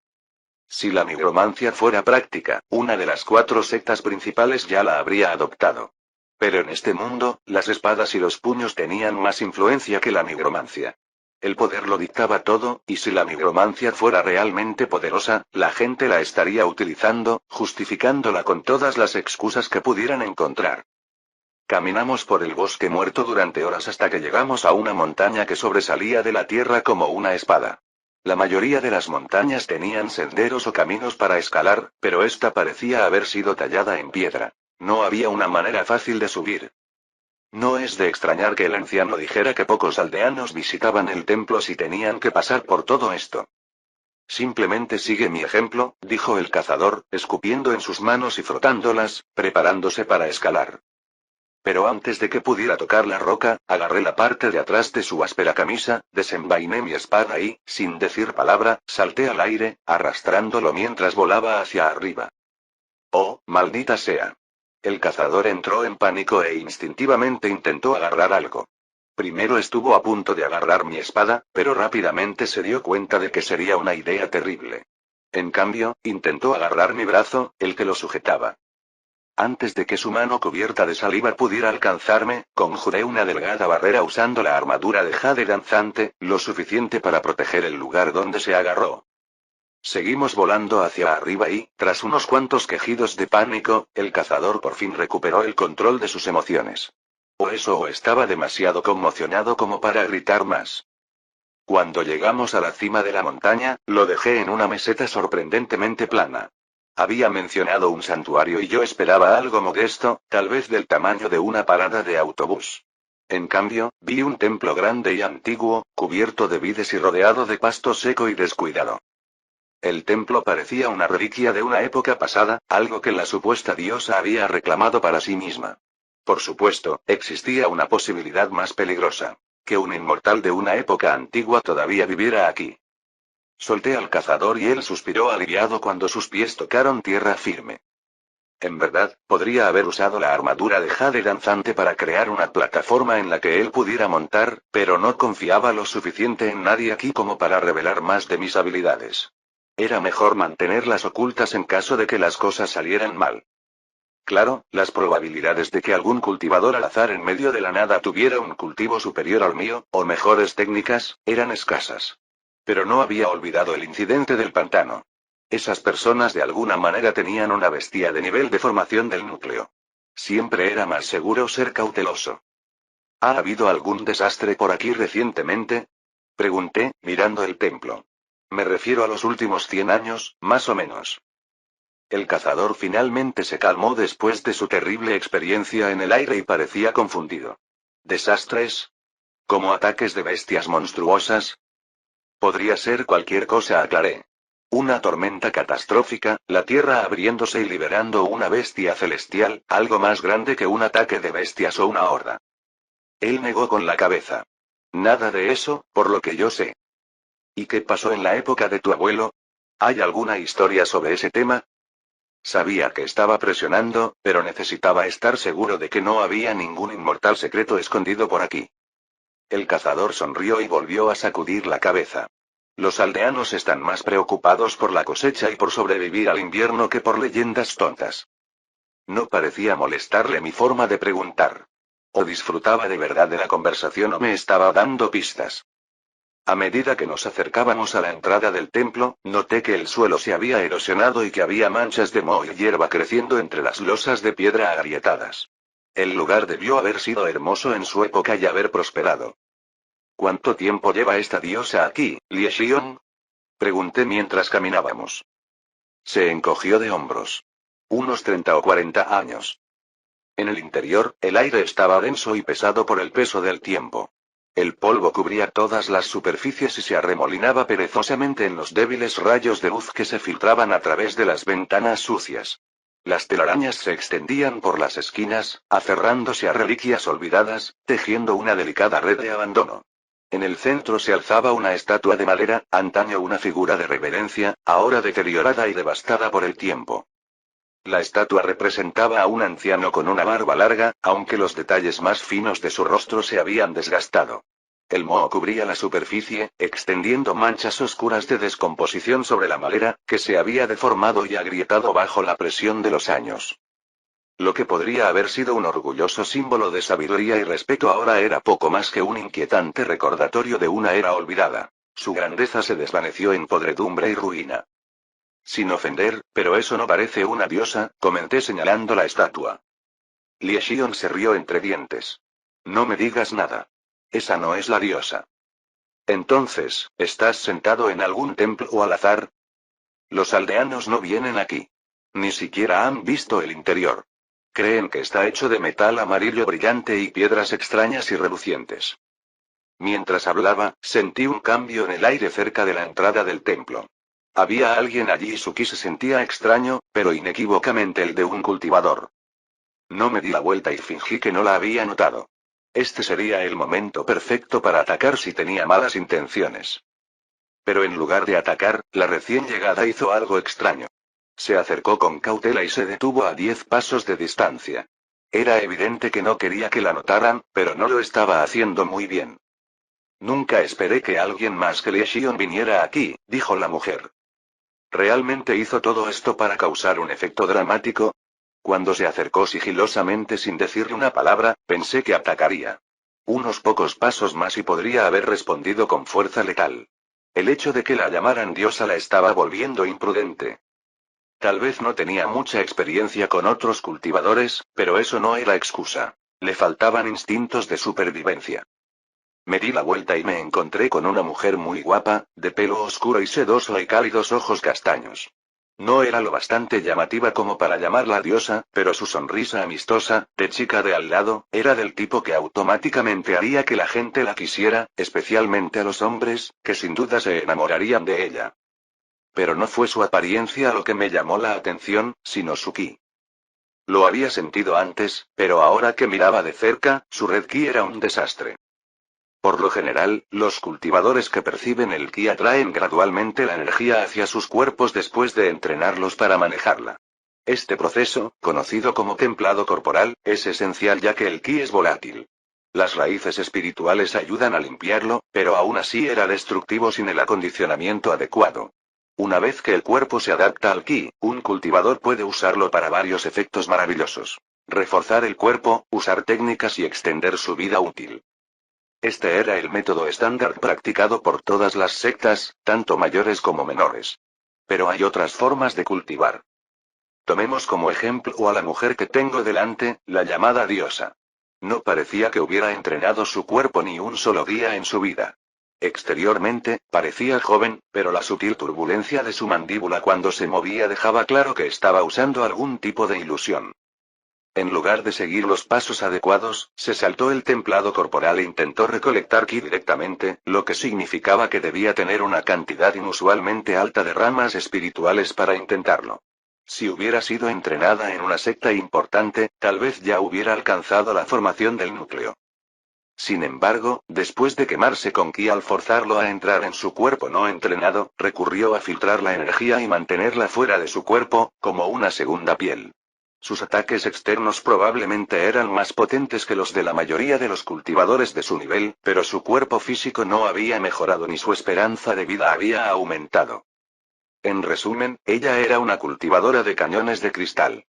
Si la nigromancia fuera práctica, una de las 4 sectas principales ya la habría adoptado. Pero en este mundo, las espadas y los puños tenían más influencia que la nigromancia. El poder lo dictaba todo, y si la nigromancia fuera realmente poderosa, la gente la estaría utilizando, justificándola con todas las excusas que pudieran encontrar. Caminamos por el bosque muerto durante horas hasta que llegamos a una montaña que sobresalía de la tierra como una espada. La mayoría de las montañas tenían senderos o caminos para escalar, pero esta parecía haber sido tallada en piedra. No había una manera fácil de subir. No es de extrañar que el anciano dijera que pocos aldeanos visitaban el templo si tenían que pasar por todo esto. Simplemente sigue mi ejemplo, dijo el cazador, escupiendo en sus manos y frotándolas, preparándose para escalar. Pero antes de que pudiera tocar la roca, agarré la parte de atrás de su áspera camisa, desenvainé mi espada y, sin decir palabra, salté al aire, arrastrándolo mientras volaba hacia arriba. ¡Oh, maldita sea! El cazador entró en pánico e instintivamente intentó agarrar algo. Primero estuvo a punto de agarrar mi espada, pero rápidamente se dio cuenta de que sería una idea terrible. En cambio, intentó agarrar mi brazo, el que lo sujetaba. Antes de que su mano cubierta de saliva pudiera alcanzarme, conjuré una delgada barrera usando la armadura de jade danzante, lo suficiente para proteger el lugar donde se agarró. Seguimos volando hacia arriba y, tras unos cuantos quejidos de pánico, el cazador por fin recuperó el control de sus emociones. O estaba demasiado conmocionado como para gritar más. Cuando llegamos a la cima de la montaña, lo dejé en una meseta sorprendentemente plana. Había mencionado un santuario y yo esperaba algo modesto, tal vez del tamaño de una parada de autobús. En cambio, vi un templo grande y antiguo, cubierto de vides y rodeado de pasto seco y descuidado. El templo parecía una reliquia de una época pasada, algo que la supuesta diosa había reclamado para sí misma. Por supuesto, existía una posibilidad más peligrosa. Que un inmortal de una época antigua todavía viviera aquí. Solté al cazador y él suspiró aliviado cuando sus pies tocaron tierra firme. En verdad, podría haber usado la armadura de jade danzante para crear una plataforma en la que él pudiera montar, pero no confiaba lo suficiente en nadie aquí como para revelar más de mis habilidades. Era mejor mantenerlas ocultas en caso de que las cosas salieran mal. Claro, las probabilidades de que algún cultivador al azar en medio de la nada tuviera un cultivo superior al mío, o mejores técnicas, eran escasas. Pero no había olvidado el incidente del pantano. Esas personas de alguna manera tenían una bestia de nivel de formación del núcleo. Siempre era más seguro ser cauteloso. ¿Ha habido algún desastre por aquí recientemente? Pregunté, mirando el templo. Me refiero a los últimos 100 años, más o menos. El cazador finalmente se calmó después de su terrible experiencia en el aire y parecía confundido. ¿Desastres? ¿Como ataques de bestias monstruosas? Podría ser cualquier cosa, aclaré. Una tormenta catastrófica, la Tierra abriéndose y liberando una bestia celestial, algo más grande que un ataque de bestias o una horda. Él negó con la cabeza. Nada de eso, por lo que yo sé. ¿Y qué pasó en la época de tu abuelo? ¿Hay alguna historia sobre ese tema? Sabía que estaba presionando, pero necesitaba estar seguro de que no había ningún inmortal secreto escondido por aquí. El cazador sonrió y volvió a sacudir la cabeza. Los aldeanos están más preocupados por la cosecha y por sobrevivir al invierno que por leyendas tontas. No parecía molestarle mi forma de preguntar. O disfrutaba de verdad de la conversación o me estaba dando pistas. A medida que nos acercábamos a la entrada del templo, noté que el suelo se había erosionado y que había manchas de moho y hierba creciendo entre las losas de piedra agrietadas. El lugar debió haber sido hermoso en su época y haber prosperado. ¿Cuánto tiempo lleva esta diosa aquí, Lie Xiong? Pregunté mientras caminábamos. Se encogió de hombros. Unos 30 o 40 años. En el interior, el aire estaba denso y pesado por el peso del tiempo. El polvo cubría todas las superficies y se arremolinaba perezosamente en los débiles rayos de luz que se filtraban a través de las ventanas sucias. Las telarañas se extendían por las esquinas, aferrándose a reliquias olvidadas, tejiendo una delicada red de abandono. En el centro se alzaba una estatua de madera, antaño una figura de reverencia, ahora deteriorada y devastada por el tiempo. La estatua representaba a un anciano con una barba larga, aunque los detalles más finos de su rostro se habían desgastado. El moho cubría la superficie, extendiendo manchas oscuras de descomposición sobre la madera, que se había deformado y agrietado bajo la presión de los años. Lo que podría haber sido un orgulloso símbolo de sabiduría y respeto ahora era poco más que un inquietante recordatorio de una era olvidada. Su grandeza se desvaneció en podredumbre y ruina. Sin ofender, pero eso no parece una diosa, comenté señalando la estatua. Lie Xiong se rió entre dientes. No me digas nada. Esa no es la diosa. Entonces, ¿estás sentado en algún templo o al azar? Los aldeanos no vienen aquí. Ni siquiera han visto el interior. Creen que está hecho de metal amarillo brillante y piedras extrañas y relucientes. Mientras hablaba, sentí un cambio en el aire cerca de la entrada del templo. Había alguien allí y Suki se sentía extraño, pero inequívocamente el de un cultivador. No me di la vuelta y fingí que no la había notado. Este sería el momento perfecto para atacar si tenía malas intenciones. Pero en lugar de atacar, la recién llegada hizo algo extraño. Se acercó con cautela y se detuvo a 10 pasos de distancia. Era evidente que no quería que la notaran, pero no lo estaba haciendo muy bien. Nunca esperé que alguien más que Lie Xiong viniera aquí, dijo la mujer. ¿Realmente hizo todo esto para causar un efecto dramático? Cuando se acercó sigilosamente sin decirle una palabra, pensé que atacaría. Unos pocos pasos más y podría haber respondido con fuerza letal. El hecho de que la llamaran diosa la estaba volviendo imprudente. Tal vez no tenía mucha experiencia con otros cultivadores, pero eso no era excusa. Le faltaban instintos de supervivencia. Me di la vuelta y me encontré con una mujer muy guapa, de pelo oscuro y sedoso y cálidos ojos castaños. No era lo bastante llamativa como para llamarla diosa, pero su sonrisa amistosa, de chica de al lado, era del tipo que automáticamente haría que la gente la quisiera, especialmente a los hombres, que sin duda se enamorarían de ella. Pero no fue su apariencia lo que me llamó la atención, sino su ki. Lo había sentido antes, pero ahora que miraba de cerca, su red ki era un desastre. Por lo general, los cultivadores que perciben el ki atraen gradualmente la energía hacia sus cuerpos después de entrenarlos para manejarla. Este proceso, conocido como templado corporal, es esencial ya que el ki es volátil. Las raíces espirituales ayudan a limpiarlo, pero aún así era destructivo sin el acondicionamiento adecuado. Una vez que el cuerpo se adapta al ki, un cultivador puede usarlo para varios efectos maravillosos. Reforzar el cuerpo, usar técnicas y extender su vida útil. Este era el método estándar practicado por todas las sectas, tanto mayores como menores. Pero hay otras formas de cultivar. Tomemos como ejemplo a la mujer que tengo delante, la llamada diosa. No parecía que hubiera entrenado su cuerpo ni un solo día en su vida. Exteriormente, parecía joven, pero la sutil turbulencia de su mandíbula cuando se movía dejaba claro que estaba usando algún tipo de ilusión. En lugar de seguir los pasos adecuados, se saltó el templado corporal e intentó recolectar ki directamente, lo que significaba que debía tener una cantidad inusualmente alta de ramas espirituales para intentarlo. Si hubiera sido entrenada en una secta importante, tal vez ya hubiera alcanzado la formación del núcleo. Sin embargo, después de quemarse con ki al forzarlo a entrar en su cuerpo no entrenado, recurrió a filtrar la energía y mantenerla fuera de su cuerpo, como una segunda piel. Sus ataques externos probablemente eran más potentes que los de la mayoría de los cultivadores de su nivel, pero su cuerpo físico no había mejorado ni su esperanza de vida había aumentado. En resumen, ella era una cultivadora de cañones de cristal.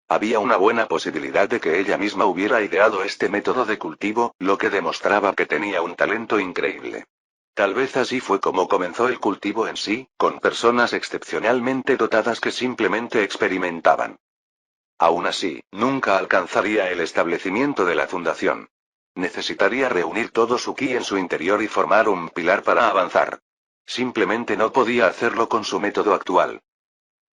Había una buena posibilidad de que ella misma hubiera ideado este método de cultivo, lo que demostraba que tenía un talento increíble. Tal vez así fue como comenzó el cultivo en sí, con personas excepcionalmente dotadas que simplemente experimentaban. Aún así, nunca alcanzaría el establecimiento de la fundación. Necesitaría reunir todo su ki en su interior y formar un pilar para avanzar. Simplemente no podía hacerlo con su método actual.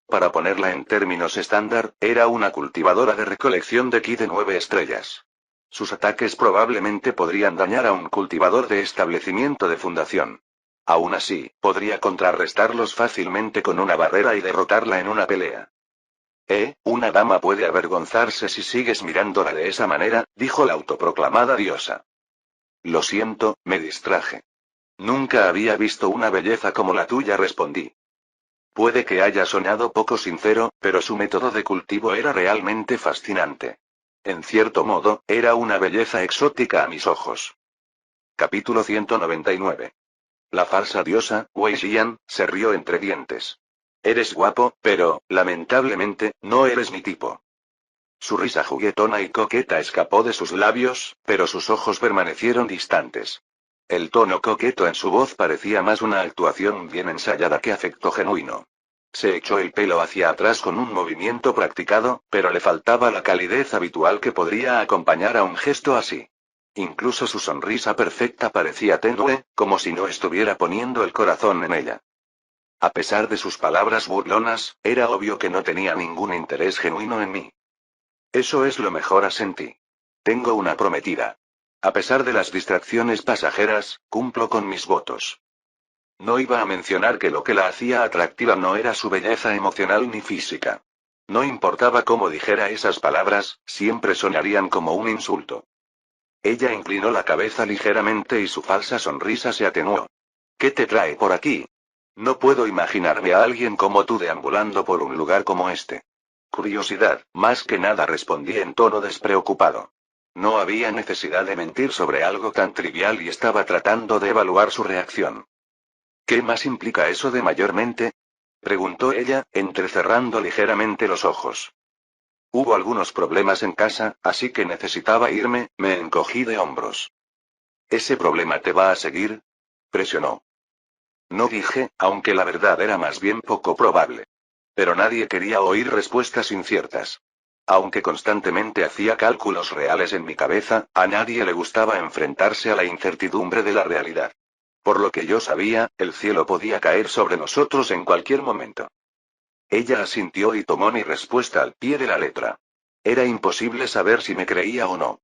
Para ponerla en términos estándar, era una cultivadora de recolección de ki de 9 estrellas. Sus ataques probablemente podrían dañar a un cultivador de establecimiento de fundación. Aún así, podría contrarrestarlos fácilmente con una barrera y derrotarla en una pelea. Una dama puede avergonzarse si sigues mirándola de esa manera, dijo la autoproclamada diosa. Lo siento, me distraje. Nunca había visto una belleza como la tuya, respondí. Puede que haya sonado poco sincero, pero su método de cultivo era realmente fascinante. En cierto modo, era una belleza exótica a mis ojos. Capítulo 199. La falsa diosa, Wei Xian, se rió entre dientes. Eres guapo, pero, lamentablemente, no eres mi tipo. Su risa juguetona y coqueta escapó de sus labios, pero sus ojos permanecieron distantes. El tono coqueto en su voz parecía más una actuación bien ensayada que afecto genuino. Se echó el pelo hacia atrás con un movimiento practicado, pero le faltaba la calidez habitual que podría acompañar a un gesto así. Incluso su sonrisa perfecta parecía tenue, como si no estuviera poniendo el corazón en ella. A pesar de sus palabras burlonas, era obvio que no tenía ningún interés genuino en mí. Eso es lo mejor, asentí. Tengo una prometida. A pesar de las distracciones pasajeras, cumplo con mis votos. No iba a mencionar que lo que la hacía atractiva no era su belleza emocional ni física. No importaba cómo dijera esas palabras, siempre sonarían como un insulto. Ella inclinó la cabeza ligeramente y su falsa sonrisa se atenuó. ¿Qué te trae por aquí? No puedo imaginarme a alguien como tú deambulando por un lugar como este. Curiosidad, más que nada, respondí en tono despreocupado. No había necesidad de mentir sobre algo tan trivial y estaba tratando de evaluar su reacción. ¿Qué más implica eso de mayormente? Preguntó ella, entrecerrando ligeramente los ojos. Hubo algunos problemas en casa, así que necesitaba irme, me encogí de hombros. ¿Ese problema te va a seguir? Presionó. No dije, aunque la verdad era más bien poco probable. Pero nadie quería oír respuestas inciertas. Aunque constantemente hacía cálculos reales en mi cabeza, a nadie le gustaba enfrentarse a la incertidumbre de la realidad. Por lo que yo sabía, el cielo podía caer sobre nosotros en cualquier momento. Ella asintió y tomó mi respuesta al pie de la letra. Era imposible saber si me creía o no.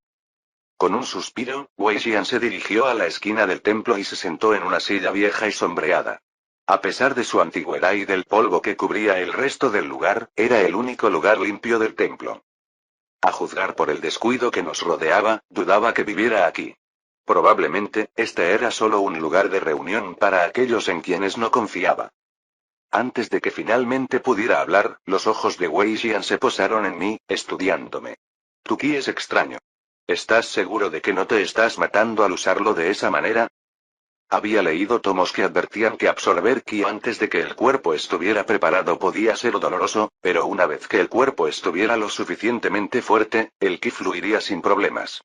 Con un suspiro, Wei Xian se dirigió a la esquina del templo y se sentó en una silla vieja y sombreada. A pesar de su antigüedad y del polvo que cubría el resto del lugar, era el único lugar limpio del templo. A juzgar por el descuido que nos rodeaba, dudaba que viviera aquí. Probablemente, este era solo un lugar de reunión para aquellos en quienes no confiaba. Antes de que finalmente pudiera hablar, los ojos de Wei Xian se posaron en mí, estudiándome. Tu ki es extraño. ¿Estás seguro de que no te estás matando al usarlo de esa manera? Había leído tomos que advertían que absorber ki antes de que el cuerpo estuviera preparado podía ser doloroso, pero una vez que el cuerpo estuviera lo suficientemente fuerte, el ki fluiría sin problemas.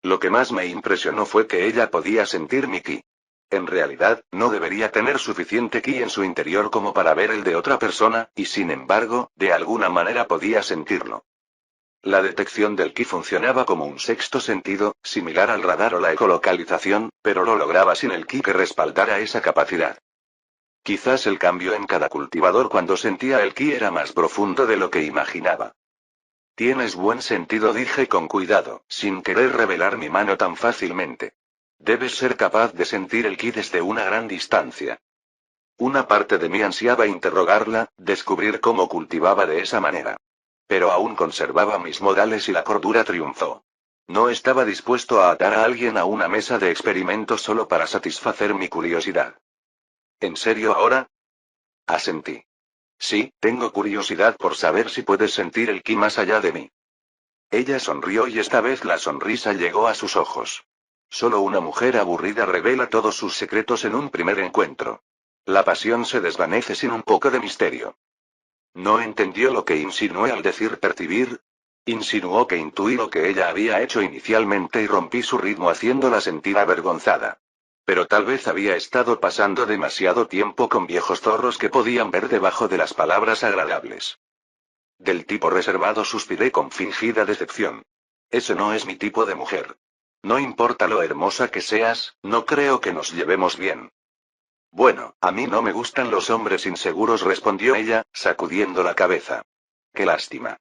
Lo que más me impresionó fue que ella podía sentir mi ki. En realidad, no debería tener suficiente ki en su interior como para ver el de otra persona, y sin embargo, de alguna manera podía sentirlo. La detección del ki funcionaba como un sexto sentido, similar al radar o la ecolocalización, pero lo lograba sin el ki que respaldara esa capacidad. Quizás el cambio en cada cultivador cuando sentía el ki era más profundo de lo que imaginaba. Tienes buen sentido, dije con cuidado, sin querer revelar mi mano tan fácilmente. Debes ser capaz de sentir el ki desde una gran distancia. Una parte de mí ansiaba interrogarla, descubrir cómo cultivaba de esa manera. Pero aún conservaba mis modales y la cordura triunfó. No estaba dispuesto a atar a alguien a una mesa de experimentos solo para satisfacer mi curiosidad. ¿En serio ahora? Asentí. Sí, tengo curiosidad por saber si puedes sentir el ki más allá de mí. Ella sonrió y esta vez la sonrisa llegó a sus ojos. Solo una mujer aburrida revela todos sus secretos en un primer encuentro. La pasión se desvanece sin un poco de misterio. No entendió lo que insinué al decir percibir. Insinuó que intuí lo que ella había hecho inicialmente y rompí su ritmo haciéndola sentir avergonzada. Pero tal vez había estado pasando demasiado tiempo con viejos zorros que podían ver debajo de las palabras agradables. Del tipo reservado suspiré con fingida decepción. Ese no es mi tipo de mujer. No importa lo hermosa que seas, no creo que nos llevemos bien. Bueno, a mí no me gustan los hombres inseguros, respondió ella, sacudiendo la cabeza. Qué lástima.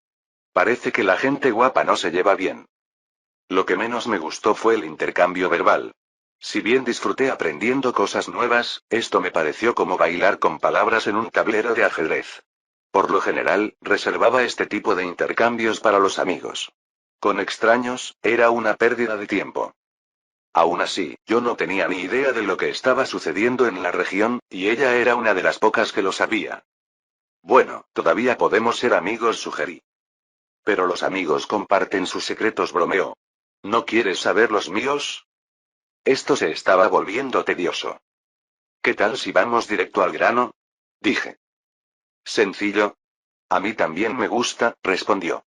Parece que la gente guapa no se lleva bien. Lo que menos me gustó fue el intercambio verbal. Si bien disfruté aprendiendo cosas nuevas, esto me pareció como bailar con palabras en un tablero de ajedrez. Por lo general, reservaba este tipo de intercambios para los amigos. Con extraños, era una pérdida de tiempo. Aún así, yo no tenía ni idea de lo que estaba sucediendo en la región, y ella era una de las pocas que lo sabía. Bueno, todavía podemos ser amigos, sugerí. Pero los amigos comparten sus secretos, bromeó. ¿No quieres saber los míos? Esto se estaba volviendo tedioso. ¿Qué tal si vamos directo al grano? Dije. Sencillo. A mí también me gusta, respondió.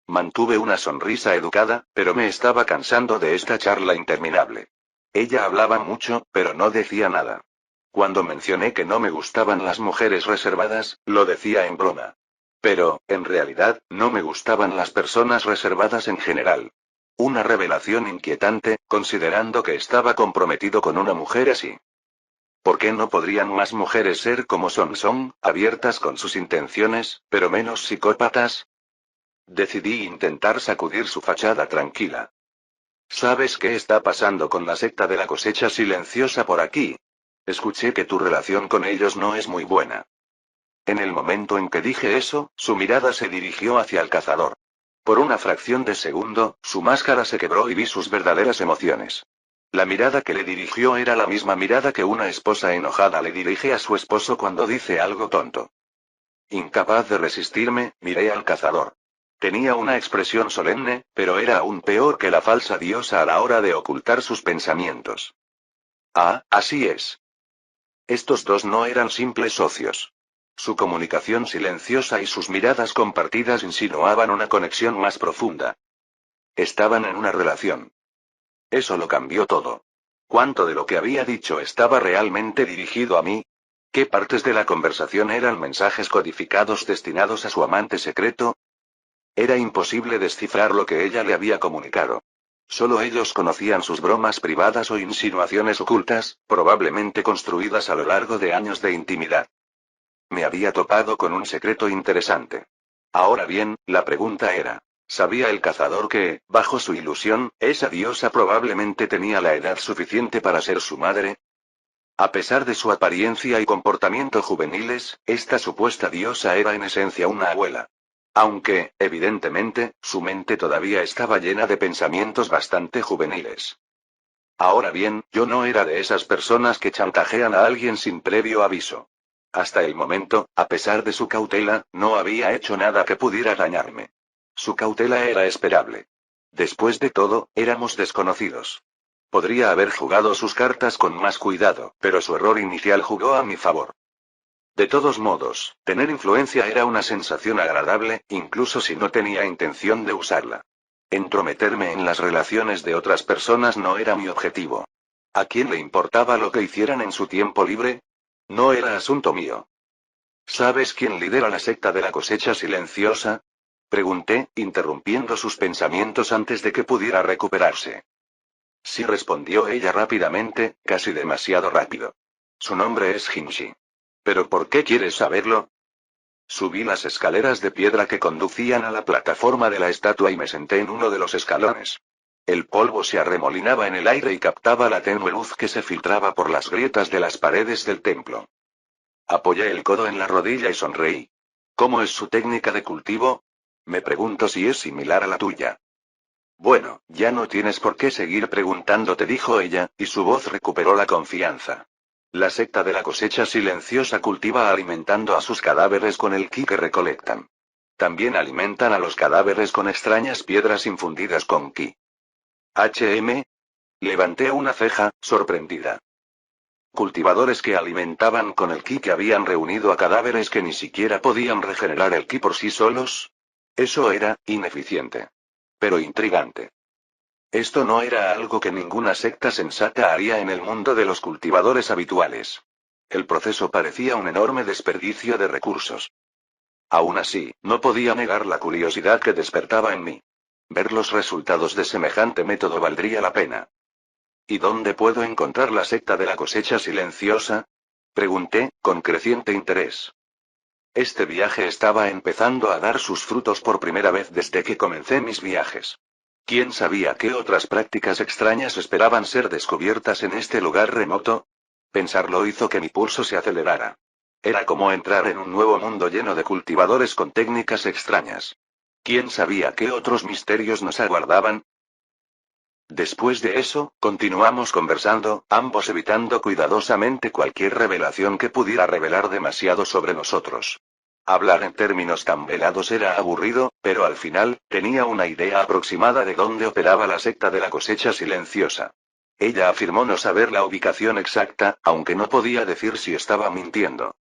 Mantuve una sonrisa educada, pero me estaba cansando de esta charla interminable. Ella hablaba mucho, pero no decía nada. Cuando mencioné que no me gustaban las mujeres reservadas, lo decía en broma. Pero, en realidad, no me gustaban las personas reservadas en general. Una revelación inquietante, considerando que estaba comprometido con una mujer así. ¿Por qué no podrían más mujeres ser como son, abiertas con sus intenciones, pero menos psicópatas? Decidí intentar sacudir su fachada tranquila. ¿Sabes qué está pasando con la secta de la cosecha silenciosa por aquí? Escuché que tu relación con ellos no es muy buena. En el momento en que dije eso, su mirada se dirigió hacia el cazador. Por una fracción de segundo, su máscara se quebró y vi sus verdaderas emociones. La mirada que le dirigió era la misma mirada que una esposa enojada le dirige a su esposo cuando dice algo tonto. Incapaz de resistirme, miré al cazador. Tenía una expresión solemne, pero era aún peor que la falsa diosa a la hora de ocultar sus pensamientos. Ah, así es. Estos dos no eran simples socios. Su comunicación silenciosa y sus miradas compartidas insinuaban una conexión más profunda. Estaban en una relación. Eso lo cambió todo. ¿Cuánto de lo que había dicho estaba realmente dirigido a mí? ¿Qué partes de la conversación eran mensajes codificados destinados a su amante secreto? Era imposible descifrar lo que ella le había comunicado. Solo ellos conocían sus bromas privadas o insinuaciones ocultas, probablemente construidas a lo largo de años de intimidad. Me había topado con un secreto interesante. Ahora bien, la pregunta era, ¿sabía el cazador que, bajo su ilusión, esa diosa probablemente tenía la edad suficiente para ser su madre? A pesar de su apariencia y comportamiento juveniles, esta supuesta diosa era en esencia una abuela. Aunque, evidentemente, su mente todavía estaba llena de pensamientos bastante juveniles. Ahora bien, yo no era de esas personas que chantajean a alguien sin previo aviso. Hasta el momento, a pesar de su cautela, no había hecho nada que pudiera dañarme. Su cautela era esperable. Después de todo, éramos desconocidos. Podría haber jugado sus cartas con más cuidado, pero su error inicial jugó a mi favor. De todos modos, tener influencia era una sensación agradable, incluso si no tenía intención de usarla. Entrometerme en las relaciones de otras personas no era mi objetivo. ¿A quién le importaba lo que hicieran en su tiempo libre? No era asunto mío. ¿Sabes quién lidera la secta de la cosecha silenciosa? Pregunté, interrumpiendo sus pensamientos antes de que pudiera recuperarse. Sí, respondió ella rápidamente, casi demasiado rápido. Su nombre es Hinshi. ¿Pero por qué quieres saberlo? Subí las escaleras de piedra que conducían a la plataforma de la estatua y me senté en uno de los escalones. El polvo se arremolinaba en el aire y captaba la tenue luz que se filtraba por las grietas de las paredes del templo. Apoyé el codo en la rodilla y sonreí. ¿Cómo es su técnica de cultivo? Me pregunto si es similar a la tuya. Bueno, ya no tienes por qué seguir preguntándote, dijo ella, y su voz recuperó la confianza. La secta de la cosecha silenciosa cultiva alimentando a sus cadáveres con el ki que recolectan. También alimentan a los cadáveres con extrañas piedras infundidas con ki. Levanté una ceja, sorprendida. Cultivadores que alimentaban con el ki que habían reunido a cadáveres que ni siquiera podían regenerar el ki por sí solos. Eso era ineficiente. Pero intrigante. Esto no era algo que ninguna secta sensata haría en el mundo de los cultivadores habituales. El proceso parecía un enorme desperdicio de recursos. Aún así, no podía negar la curiosidad que despertaba en mí. Ver los resultados de semejante método valdría la pena. ¿Y dónde puedo encontrar la secta de la cosecha silenciosa? Pregunté, con creciente interés. Este viaje estaba empezando a dar sus frutos por primera vez desde que comencé mis viajes. ¿Quién sabía qué otras prácticas extrañas esperaban ser descubiertas en este lugar remoto? Pensarlo hizo que mi pulso se acelerara. Era como entrar en un nuevo mundo lleno de cultivadores con técnicas extrañas. ¿Quién sabía qué otros misterios nos aguardaban? Después de eso, continuamos conversando, ambos evitando cuidadosamente cualquier revelación que pudiera revelar demasiado sobre nosotros. Hablar en términos tan velados era aburrido, pero al final, tenía una idea aproximada de dónde operaba la secta de la cosecha silenciosa. Ella afirmó no saber la ubicación exacta, aunque no podía decir si estaba mintiendo.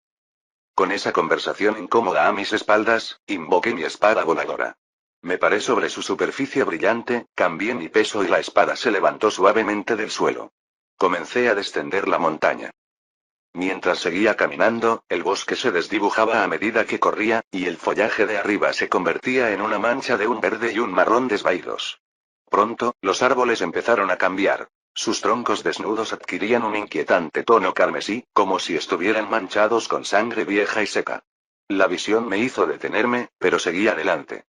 Con esa conversación incómoda a mis espaldas, invoqué mi espada voladora. Me paré sobre su superficie brillante, cambié mi peso y la espada se levantó suavemente del suelo. Comencé a descender la montaña. Mientras seguía caminando, el bosque se desdibujaba a medida que corría, y el follaje de arriba se convertía en una mancha de un verde y un marrón desvaídos. Pronto, los árboles empezaron a cambiar. Sus troncos desnudos adquirían un inquietante tono carmesí, como si estuvieran manchados con sangre vieja y seca. La visión me hizo detenerme, pero seguí adelante.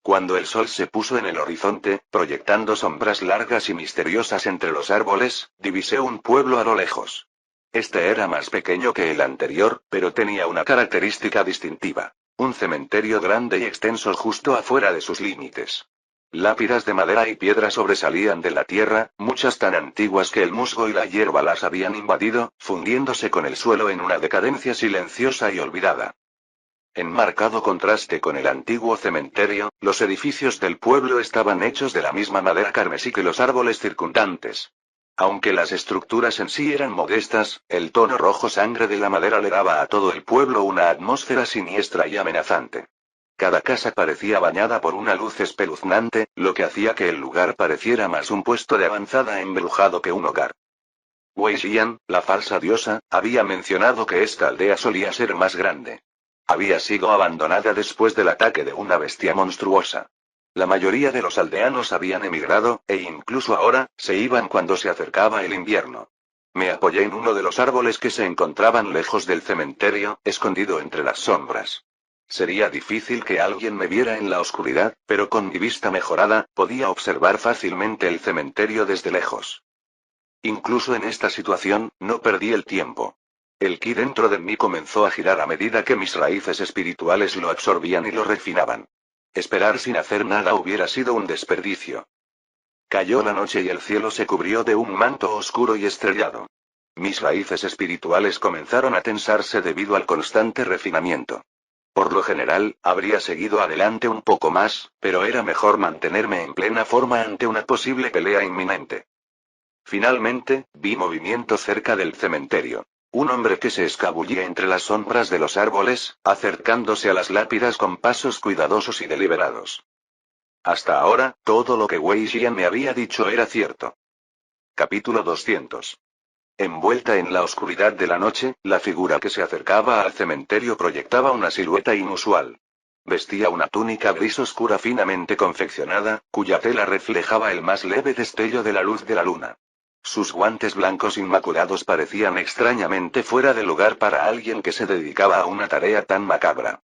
Cuando el sol se puso en el horizonte, proyectando sombras largas y misteriosas entre los árboles, divisé un pueblo a lo lejos. Este era más pequeño que el anterior, pero tenía una característica distintiva. Un cementerio grande y extenso justo afuera de sus límites. Lápidas de madera y piedra sobresalían de la tierra, muchas tan antiguas que el musgo y la hierba las habían invadido, fundiéndose con el suelo en una decadencia silenciosa y olvidada. En marcado contraste con el antiguo cementerio, los edificios del pueblo estaban hechos de la misma madera carmesí que los árboles circundantes. Aunque las estructuras en sí eran modestas, el tono rojo sangre de la madera le daba a todo el pueblo una atmósfera siniestra y amenazante. Cada casa parecía bañada por una luz espeluznante, lo que hacía que el lugar pareciera más un puesto de avanzada embrujado que un hogar. Wei Xian, la falsa diosa, había mencionado que esta aldea solía ser más grande. Había sido abandonada después del ataque de una bestia monstruosa. La mayoría de los aldeanos habían emigrado, e incluso ahora, se iban cuando se acercaba el invierno. Me apoyé en uno de los árboles que se encontraban lejos del cementerio, escondido entre las sombras. Sería difícil que alguien me viera en la oscuridad, pero con mi vista mejorada, podía observar fácilmente el cementerio desde lejos. Incluso en esta situación, no perdí el tiempo. El ki dentro de mí comenzó a girar a medida que mis raíces espirituales lo absorbían y lo refinaban. Esperar sin hacer nada hubiera sido un desperdicio. Cayó la noche y el cielo se cubrió de un manto oscuro y estrellado. Mis raíces espirituales comenzaron a tensarse debido al constante refinamiento. Por lo general, habría seguido adelante un poco más, pero era mejor mantenerme en plena forma ante una posible pelea inminente. Finalmente, vi movimiento cerca del cementerio. Un hombre que se escabullía entre las sombras de los árboles, acercándose a las lápidas con pasos cuidadosos y deliberados. Hasta ahora, todo lo que Wei Xian me había dicho era cierto. Capítulo 200. Envuelta en la oscuridad de la noche, la figura que se acercaba al cementerio proyectaba una silueta inusual. Vestía una túnica gris oscura finamente confeccionada, cuya tela reflejaba el más leve destello de la luz de la luna. Sus guantes blancos inmaculados parecían extrañamente fuera de lugar para alguien que se dedicaba a una tarea tan macabra.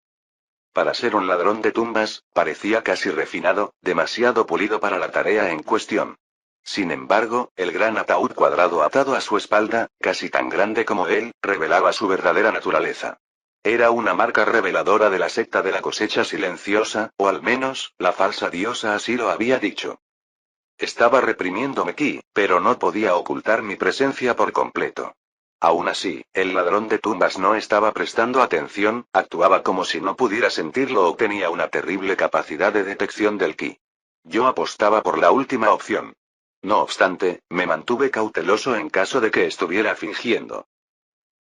Para ser un ladrón de tumbas, parecía casi refinado, demasiado pulido para la tarea en cuestión. Sin embargo, el gran ataúd cuadrado atado a su espalda, casi tan grande como él, revelaba su verdadera naturaleza. Era una marca reveladora de la secta de la cosecha silenciosa, o al menos, la falsa diosa así lo había dicho. Estaba reprimiendo mi ki, pero no podía ocultar mi presencia por completo. Aún así, el ladrón de tumbas no estaba prestando atención, actuaba como si no pudiera sentirlo o tenía una terrible capacidad de detección del ki. Yo apostaba por la última opción. No obstante, me mantuve cauteloso en caso de que estuviera fingiendo.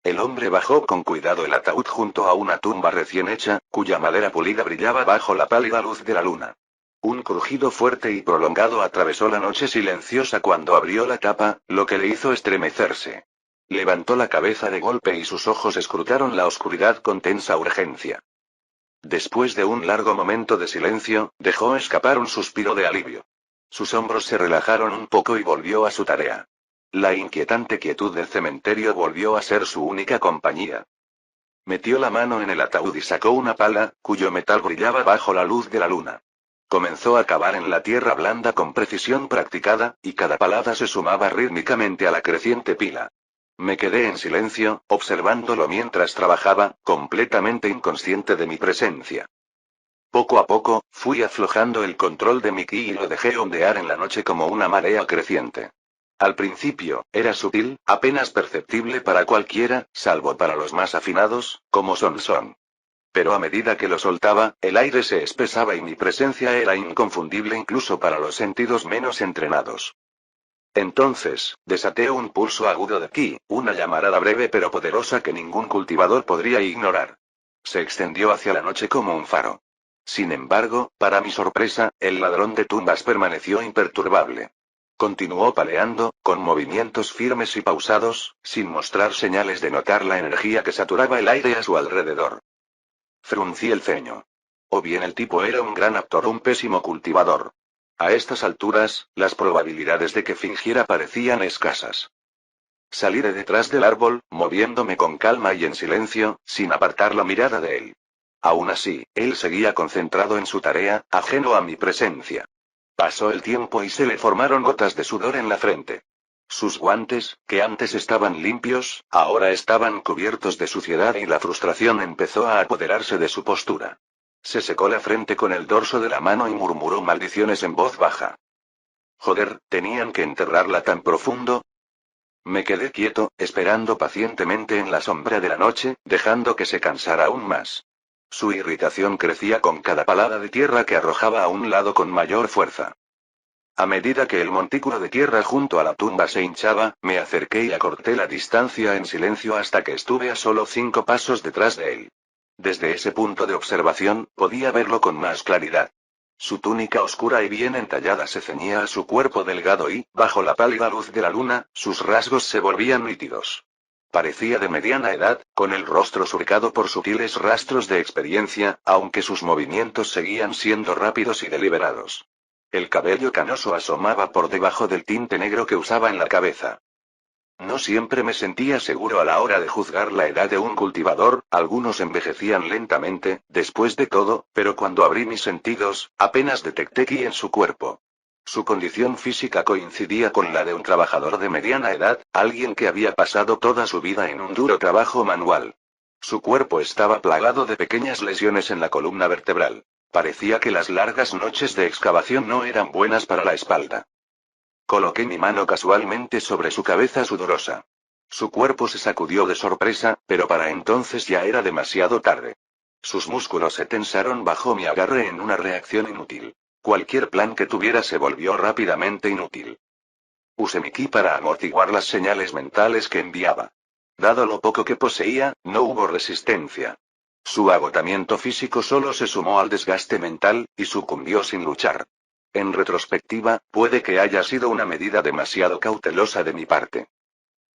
El hombre bajó con cuidado el ataúd junto a una tumba recién hecha, cuya madera pulida brillaba bajo la pálida luz de la luna. Un crujido fuerte y prolongado atravesó la noche silenciosa cuando abrió la tapa, lo que le hizo estremecerse. Levantó la cabeza de golpe y sus ojos escrutaron la oscuridad con tensa urgencia. Después de un largo momento de silencio, dejó escapar un suspiro de alivio. Sus hombros se relajaron un poco y volvió a su tarea. La inquietante quietud del cementerio volvió a ser su única compañía. Metió la mano en el ataúd y sacó una pala, cuyo metal brillaba bajo la luz de la luna. Comenzó a cavar en la tierra blanda con precisión practicada, y cada palada se sumaba rítmicamente a la creciente pila. Me quedé en silencio, observándolo mientras trabajaba, completamente inconsciente de mi presencia. Poco a poco, fui aflojando el control de mi ki y lo dejé ondear en la noche como una marea creciente. Al principio, era sutil, apenas perceptible para cualquiera, salvo para los más afinados, como Son. Pero a medida que lo soltaba, el aire se espesaba y mi presencia era inconfundible incluso para los sentidos menos entrenados. Entonces, desaté un pulso agudo de ki, una llamarada breve pero poderosa que ningún cultivador podría ignorar. Se extendió hacia la noche como un faro. Sin embargo, para mi sorpresa, el ladrón de tumbas permaneció imperturbable. Continuó paleando, con movimientos firmes y pausados, sin mostrar señales de notar la energía que saturaba el aire a su alrededor. Fruncí el ceño. O bien el tipo era un gran actor o un pésimo cultivador. A estas alturas, las probabilidades de que fingiera parecían escasas. Salí de detrás del árbol, moviéndome con calma y en silencio, sin apartar la mirada de él. Aún así, él seguía concentrado en su tarea, ajeno a mi presencia. Pasó el tiempo y se le formaron gotas de sudor en la frente. Sus guantes, que antes estaban limpios, ahora estaban cubiertos de suciedad y la frustración empezó a apoderarse de su postura. Se secó la frente con el dorso de la mano y murmuró maldiciones en voz baja. Joder, ¿tenían que enterrarla tan profundo? Me quedé quieto, esperando pacientemente en la sombra de la noche, dejando que se cansara aún más. Su irritación crecía con cada palada de tierra que arrojaba a un lado con mayor fuerza. A medida que el montículo de tierra junto a la tumba se hinchaba, me acerqué y acorté la distancia en silencio hasta que estuve a solo 5 pasos detrás de él. Desde ese punto de observación, podía verlo con más claridad. Su túnica oscura y bien entallada se ceñía a su cuerpo delgado y, bajo la pálida luz de la luna, sus rasgos se volvían nítidos. Parecía de mediana edad, con el rostro surcado por sutiles rastros de experiencia, aunque sus movimientos seguían siendo rápidos y deliberados. El cabello canoso asomaba por debajo del tinte negro que usaba en la cabeza. No siempre me sentía seguro a la hora de juzgar la edad de un cultivador, algunos envejecían lentamente, después de todo, pero cuando abrí mis sentidos, apenas detecté ki en su cuerpo. Su condición física coincidía con la de un trabajador de mediana edad, alguien que había pasado toda su vida en un duro trabajo manual. Su cuerpo estaba plagado de pequeñas lesiones en la columna vertebral. Parecía que las largas noches de excavación no eran buenas para la espalda. Coloqué mi mano casualmente sobre su cabeza sudorosa. Su cuerpo se sacudió de sorpresa, pero para entonces ya era demasiado tarde. Sus músculos se tensaron bajo mi agarre en una reacción inútil. Cualquier plan que tuviera se volvió rápidamente inútil. Usé mi ki para amortiguar las señales mentales que enviaba. Dado lo poco que poseía, no hubo resistencia. Su agotamiento físico solo se sumó al desgaste mental, y sucumbió sin luchar. En retrospectiva, puede que haya sido una medida demasiado cautelosa de mi parte.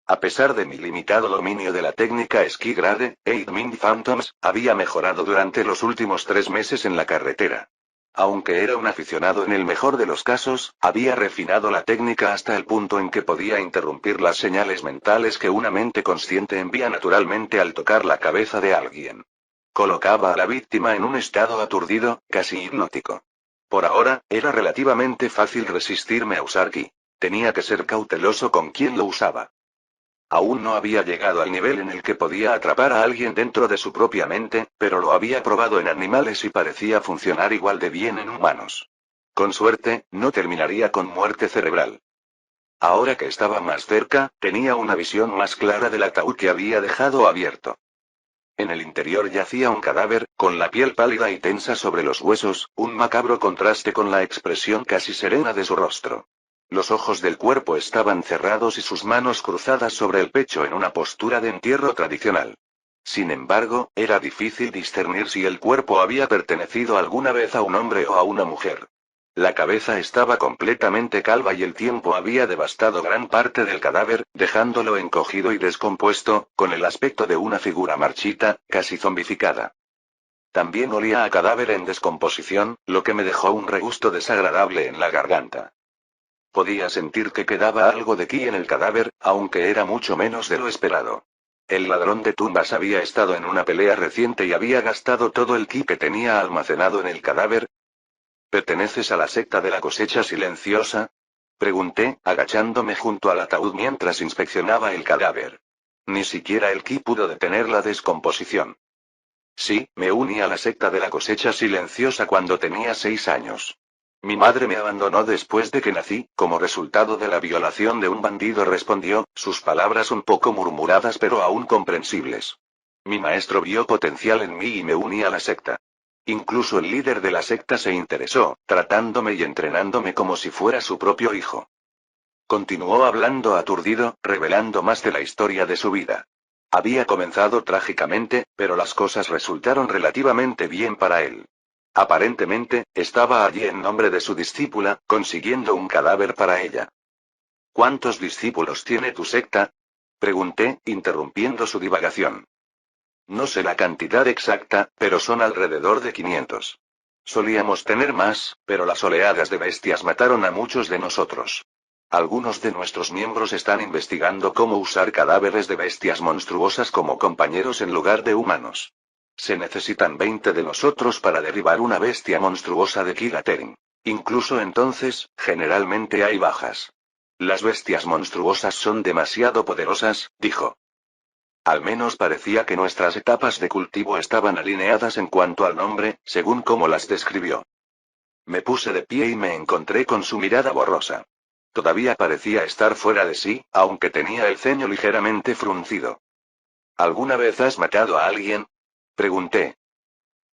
A pesar de mi limitado dominio de la técnica Ski Grade, Eidmin Phantoms había mejorado durante los últimos 3 meses en la carretera. Aunque era un aficionado en el mejor de los casos, había refinado la técnica hasta el punto en que podía interrumpir las señales mentales que una mente consciente envía naturalmente al tocar la cabeza de alguien. Colocaba a la víctima en un estado aturdido, casi hipnótico. Por ahora, era relativamente fácil resistirme a usar ki. Tenía que ser cauteloso con quién lo usaba. Aún no había llegado al nivel en el que podía atrapar a alguien dentro de su propia mente, pero lo había probado en animales y parecía funcionar igual de bien en humanos. Con suerte, no terminaría con muerte cerebral. Ahora que estaba más cerca, tenía una visión más clara del ataúd que había dejado abierto. En el interior yacía un cadáver, con la piel pálida y tensa sobre los huesos, un macabro contraste con la expresión casi serena de su rostro. Los ojos del cuerpo estaban cerrados y sus manos cruzadas sobre el pecho en una postura de entierro tradicional. Sin embargo, era difícil discernir si el cuerpo había pertenecido alguna vez a un hombre o a una mujer. La cabeza estaba completamente calva y el tiempo había devastado gran parte del cadáver, dejándolo encogido y descompuesto, con el aspecto de una figura marchita, casi zombificada. También olía a cadáver en descomposición, lo que me dejó un regusto desagradable en la garganta. Podía sentir que quedaba algo de ki en el cadáver, aunque era mucho menos de lo esperado. El ladrón de tumbas había estado en una pelea reciente y había gastado todo el ki que tenía almacenado en el cadáver. ¿Perteneces a la secta de la cosecha silenciosa? Pregunté, agachándome junto al ataúd mientras inspeccionaba el cadáver. Ni siquiera el ki pudo detener la descomposición. Sí, me uní a la secta de la cosecha silenciosa cuando tenía 6 años. Mi madre me abandonó después de que nací, como resultado de la violación de un bandido, respondió, sus palabras un poco murmuradas pero aún comprensibles. Mi maestro vio potencial en mí y me uní a la secta. Incluso el líder de la secta se interesó, tratándome y entrenándome como si fuera su propio hijo. Continuó hablando aturdido, revelando más de la historia de su vida. Había comenzado trágicamente, pero las cosas resultaron relativamente bien para él. Aparentemente, estaba allí en nombre de su discípula, consiguiendo un cadáver para ella. ¿Cuántos discípulos tiene tu secta? Pregunté, interrumpiendo su divagación. No sé la cantidad exacta, pero son alrededor de 500. Solíamos tener más, pero las oleadas de bestias mataron a muchos de nosotros. Algunos de nuestros miembros están investigando cómo usar cadáveres de bestias monstruosas como compañeros en lugar de humanos. Se necesitan 20 de nosotros para derribar una bestia monstruosa de Kigatering. Incluso entonces, generalmente hay bajas. Las bestias monstruosas son demasiado poderosas, dijo. Al menos parecía que nuestras etapas de cultivo estaban alineadas en cuanto al nombre, según como las describió. Me puse de pie y me encontré con su mirada borrosa. Todavía parecía estar fuera de sí, aunque tenía el ceño ligeramente fruncido. ¿Alguna vez has matado a alguien? Pregunté.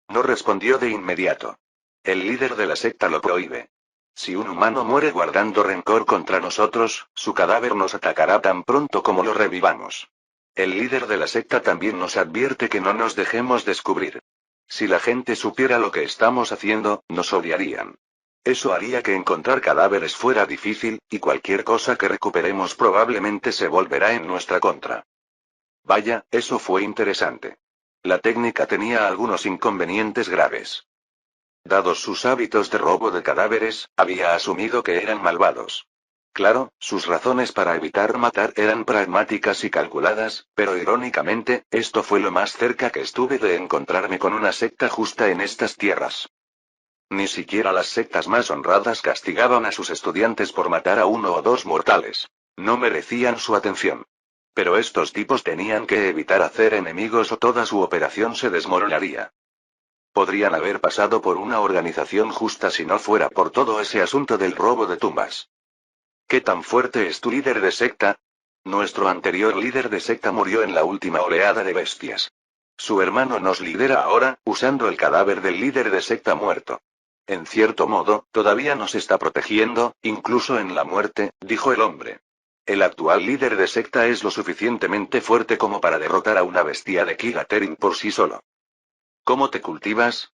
No respondió de inmediato. El líder de la secta lo prohíbe. Si un humano muere guardando rencor contra nosotros, su cadáver nos atacará tan pronto como lo revivamos. El líder de la secta también nos advierte que no nos dejemos descubrir. Si la gente supiera lo que estamos haciendo, nos odiarían. Eso haría que encontrar cadáveres fuera difícil, y cualquier cosa que recuperemos probablemente se volverá en nuestra contra. Vaya, eso fue interesante. La técnica tenía algunos inconvenientes graves. Dados sus hábitos de robo de cadáveres, había asumido que eran malvados. Claro, sus razones para evitar matar eran pragmáticas y calculadas, pero irónicamente, esto fue lo más cerca que estuve de encontrarme con una secta justa en estas tierras. Ni siquiera las sectas más honradas castigaban a sus estudiantes por matar a uno o dos mortales. No merecían su atención. Pero estos tipos tenían que evitar hacer enemigos o toda su operación se desmoronaría. Podrían haber pasado por una organización justa si no fuera por todo ese asunto del robo de tumbas. ¿Qué tan fuerte es tu líder de secta? Nuestro anterior líder de secta murió en la última oleada de bestias. Su hermano nos lidera ahora, usando el cadáver del líder de secta muerto. En cierto modo, todavía nos está protegiendo, incluso en la muerte, dijo el hombre. El actual líder de secta es lo suficientemente fuerte como para derrotar a una bestia de Kigatering por sí solo. ¿Cómo te cultivas?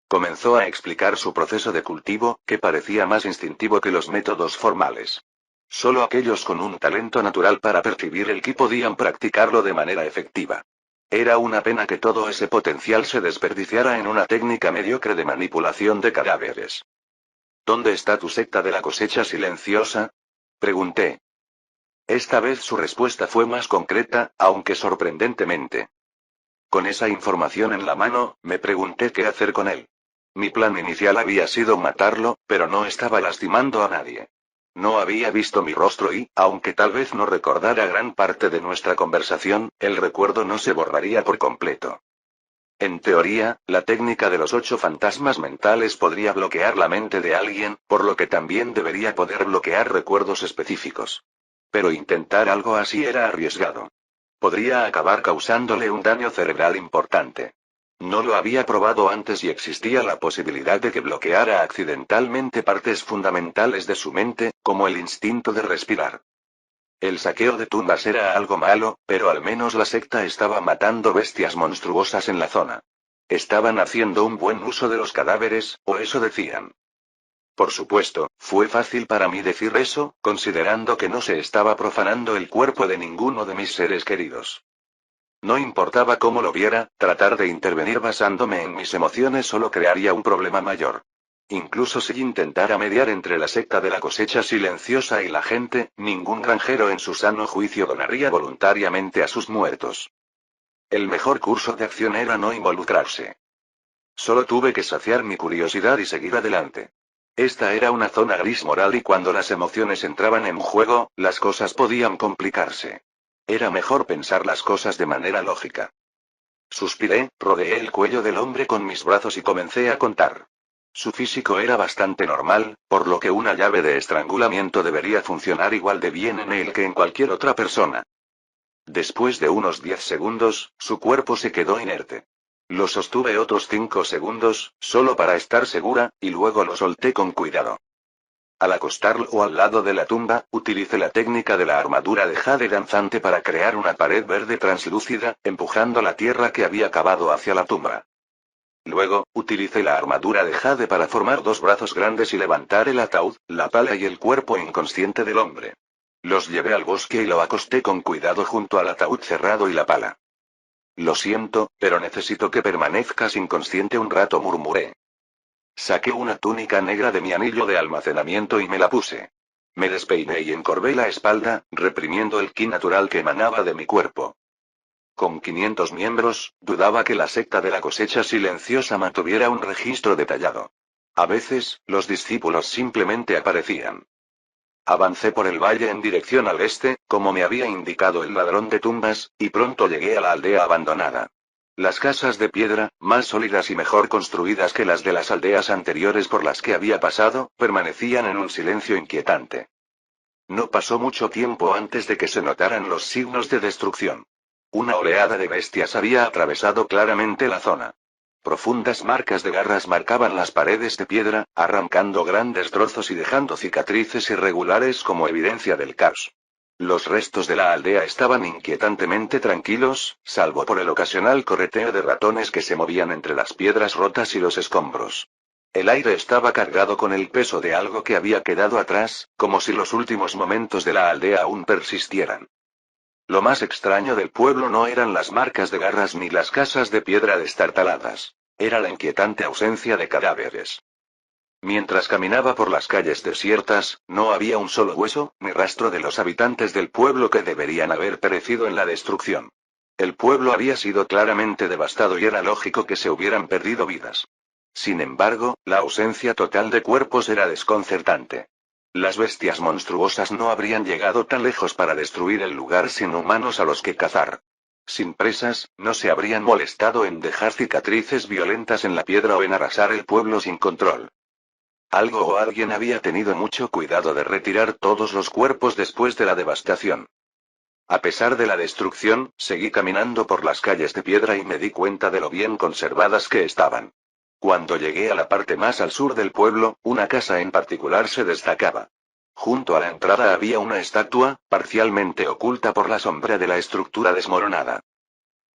Comenzó a explicar su proceso de cultivo, que parecía más instintivo que los métodos formales. Solo aquellos con un talento natural para percibir el ki podían practicarlo de manera efectiva. Era una pena que todo ese potencial se desperdiciara en una técnica mediocre de manipulación de cadáveres. ¿Dónde está tu secta de la cosecha silenciosa? Pregunté. Esta vez su respuesta fue más concreta, aunque sorprendentemente. Con esa información en la mano, me pregunté qué hacer con él. Mi plan inicial había sido matarlo, pero no estaba lastimando a nadie. No había visto mi rostro y, aunque tal vez no recordara gran parte de nuestra conversación, el recuerdo no se borraría por completo. En teoría, la técnica de los 8 fantasmas mentales podría bloquear la mente de alguien, por lo que también debería poder bloquear recuerdos específicos. Pero intentar algo así era arriesgado. Podría acabar causándole un daño cerebral importante. No lo había probado antes y existía la posibilidad de que bloqueara accidentalmente partes fundamentales de su mente, como el instinto de respirar. El saqueo de tumbas era algo malo, pero al menos la secta estaba matando bestias monstruosas en la zona. Estaban haciendo un buen uso de los cadáveres, o eso decían. Por supuesto, fue fácil para mí decir eso, considerando que no se estaba profanando el cuerpo de ninguno de mis seres queridos. No importaba cómo lo viera, tratar de intervenir basándome en mis emociones solo crearía un problema mayor. Incluso si intentara mediar entre la secta de la cosecha silenciosa y la gente, ningún granjero en su sano juicio donaría voluntariamente a sus muertos. El mejor curso de acción era no involucrarse. Solo tuve que saciar mi curiosidad y seguir adelante. Esta era una zona gris moral y cuando las emociones entraban en juego, las cosas podían complicarse. Era mejor pensar las cosas de manera lógica. Suspiré, rodeé el cuello del hombre con mis brazos y comencé a contar. Su físico era bastante normal, por lo que una llave de estrangulamiento debería funcionar igual de bien en él que en cualquier otra persona. Después de unos 10 segundos, su cuerpo se quedó inerte. Lo sostuve otros 5 segundos, solo para estar segura, y luego lo solté con cuidado. Al acostarlo al lado de la tumba, utilicé la técnica de la armadura de jade danzante para crear una pared verde translúcida, empujando la tierra que había cavado hacia la tumba. Luego, utilicé la armadura de jade para formar 2 brazos grandes y levantar el ataúd, la pala y el cuerpo inconsciente del hombre. Los llevé al bosque y lo acosté con cuidado junto al ataúd cerrado y la pala. Lo siento, pero necesito que permanezcas inconsciente un rato, murmuré. Saqué una túnica negra de mi anillo de almacenamiento y me la puse. Me despeiné y encorvé la espalda, reprimiendo el ki natural que emanaba de mi cuerpo. Con 500 miembros, dudaba que la secta de la cosecha silenciosa mantuviera un registro detallado. A veces, los discípulos simplemente aparecían. Avancé por el valle en dirección al este, como me había indicado el ladrón de tumbas, y pronto llegué a la aldea abandonada. Las casas de piedra, más sólidas y mejor construidas que las de las aldeas anteriores por las que había pasado, permanecían en un silencio inquietante. No pasó mucho tiempo antes de que se notaran los signos de destrucción. Una oleada de bestias había atravesado claramente la zona. Profundas marcas de garras marcaban las paredes de piedra, arrancando grandes trozos y dejando cicatrices irregulares como evidencia del caos. Los restos de la aldea estaban inquietantemente tranquilos, salvo por el ocasional correteo de ratones que se movían entre las piedras rotas y los escombros. El aire estaba cargado con el peso de algo que había quedado atrás, como si los últimos momentos de la aldea aún persistieran. Lo más extraño del pueblo no eran las marcas de garras ni las casas de piedra destartaladas. Era la inquietante ausencia de cadáveres. Mientras caminaba por las calles desiertas, no había un solo hueso, ni rastro de los habitantes del pueblo que deberían haber perecido en la destrucción. El pueblo había sido claramente devastado y era lógico que se hubieran perdido vidas. Sin embargo, la ausencia total de cuerpos era desconcertante. Las bestias monstruosas no habrían llegado tan lejos para destruir el lugar sin humanos a los que cazar. Sin presas, no se habrían molestado en dejar cicatrices violentas en la piedra o en arrasar el pueblo sin control. Algo o alguien había tenido mucho cuidado de retirar todos los cuerpos después de la devastación. A pesar de la destrucción, seguí caminando por las calles de piedra y me di cuenta de lo bien conservadas que estaban. Cuando llegué a la parte más al sur del pueblo, una casa en particular se destacaba. Junto a la entrada había una estatua, parcialmente oculta por la sombra de la estructura desmoronada.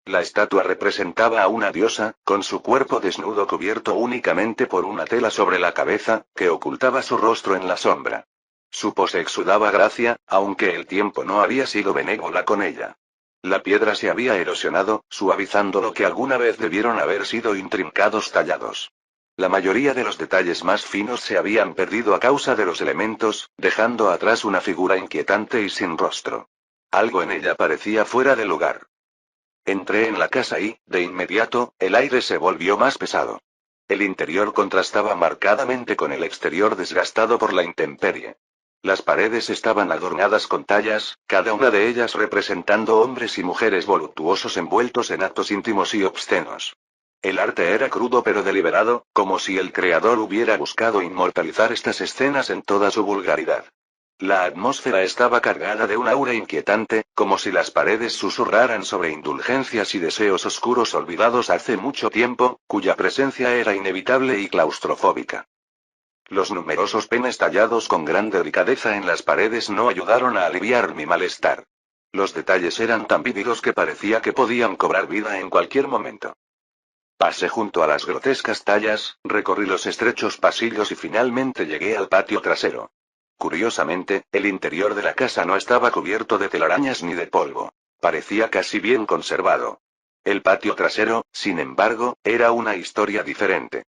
La estatua representaba a una diosa, con su cuerpo desnudo cubierto únicamente por una tela sobre la cabeza, que ocultaba su rostro en la sombra. Su pose exudaba gracia, aunque el tiempo no había sido benévola con ella. La piedra se había erosionado, suavizando lo que alguna vez debieron haber sido intrincados tallados. La mayoría de los detalles más finos se habían perdido a causa de los elementos, dejando atrás una figura inquietante y sin rostro. Algo en ella parecía fuera de lugar. Entré en la casa y, de inmediato, el aire se volvió más pesado. El interior contrastaba marcadamente con el exterior desgastado por la intemperie. Las paredes estaban adornadas con tallas, cada una de ellas representando hombres y mujeres voluptuosos envueltos en actos íntimos y obscenos. El arte era crudo pero deliberado, como si el creador hubiera buscado inmortalizar estas escenas en toda su vulgaridad. La atmósfera estaba cargada de un aura inquietante, como si las paredes susurraran sobre indulgencias y deseos oscuros olvidados hace mucho tiempo, cuya presencia era inevitable y claustrofóbica. Los numerosos penes tallados con gran delicadeza en las paredes no ayudaron a aliviar mi malestar. Los detalles eran tan vívidos que parecía que podían cobrar vida en cualquier momento. Pasé junto a las grotescas tallas, recorrí los estrechos pasillos y finalmente llegué al patio trasero. Curiosamente, el interior de la casa no estaba cubierto de telarañas ni de polvo. Parecía casi bien conservado. El patio trasero, sin embargo, era una historia diferente.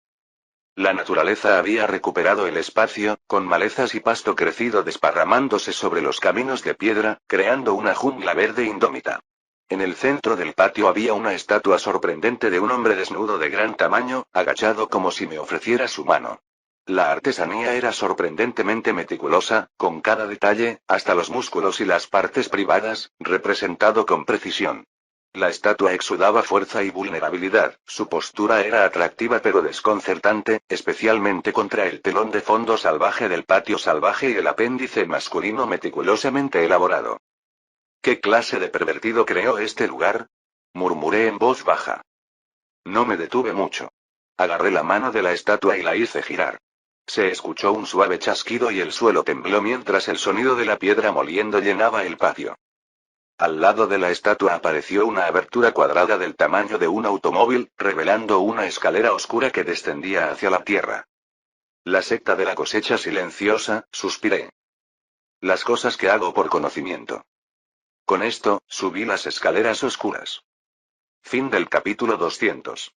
La naturaleza había recuperado el espacio, con malezas y pasto crecido desparramándose sobre los caminos de piedra, creando una jungla verde indómita. En el centro del patio había una estatua sorprendente de un hombre desnudo de gran tamaño, agachado como si me ofreciera su mano. La artesanía era sorprendentemente meticulosa, con cada detalle, hasta los músculos y las partes privadas, representado con precisión. La estatua exudaba fuerza y vulnerabilidad, su postura era atractiva pero desconcertante, especialmente contra el telón de fondo salvaje del patio salvaje y el apéndice masculino meticulosamente elaborado. ¿Qué clase de pervertido creó este lugar? Murmuré en voz baja. No me detuve mucho. Agarré la mano de la estatua y la hice girar. Se escuchó un suave chasquido y el suelo tembló mientras el sonido de la piedra moliendo llenaba el patio. Al lado de la estatua apareció una abertura cuadrada del tamaño de un automóvil, revelando una escalera oscura que descendía hacia la tierra. La secta de la cosecha silenciosa, suspiré. Las cosas que hago por conocimiento. Con esto, subí las escaleras oscuras. Fin del capítulo 200.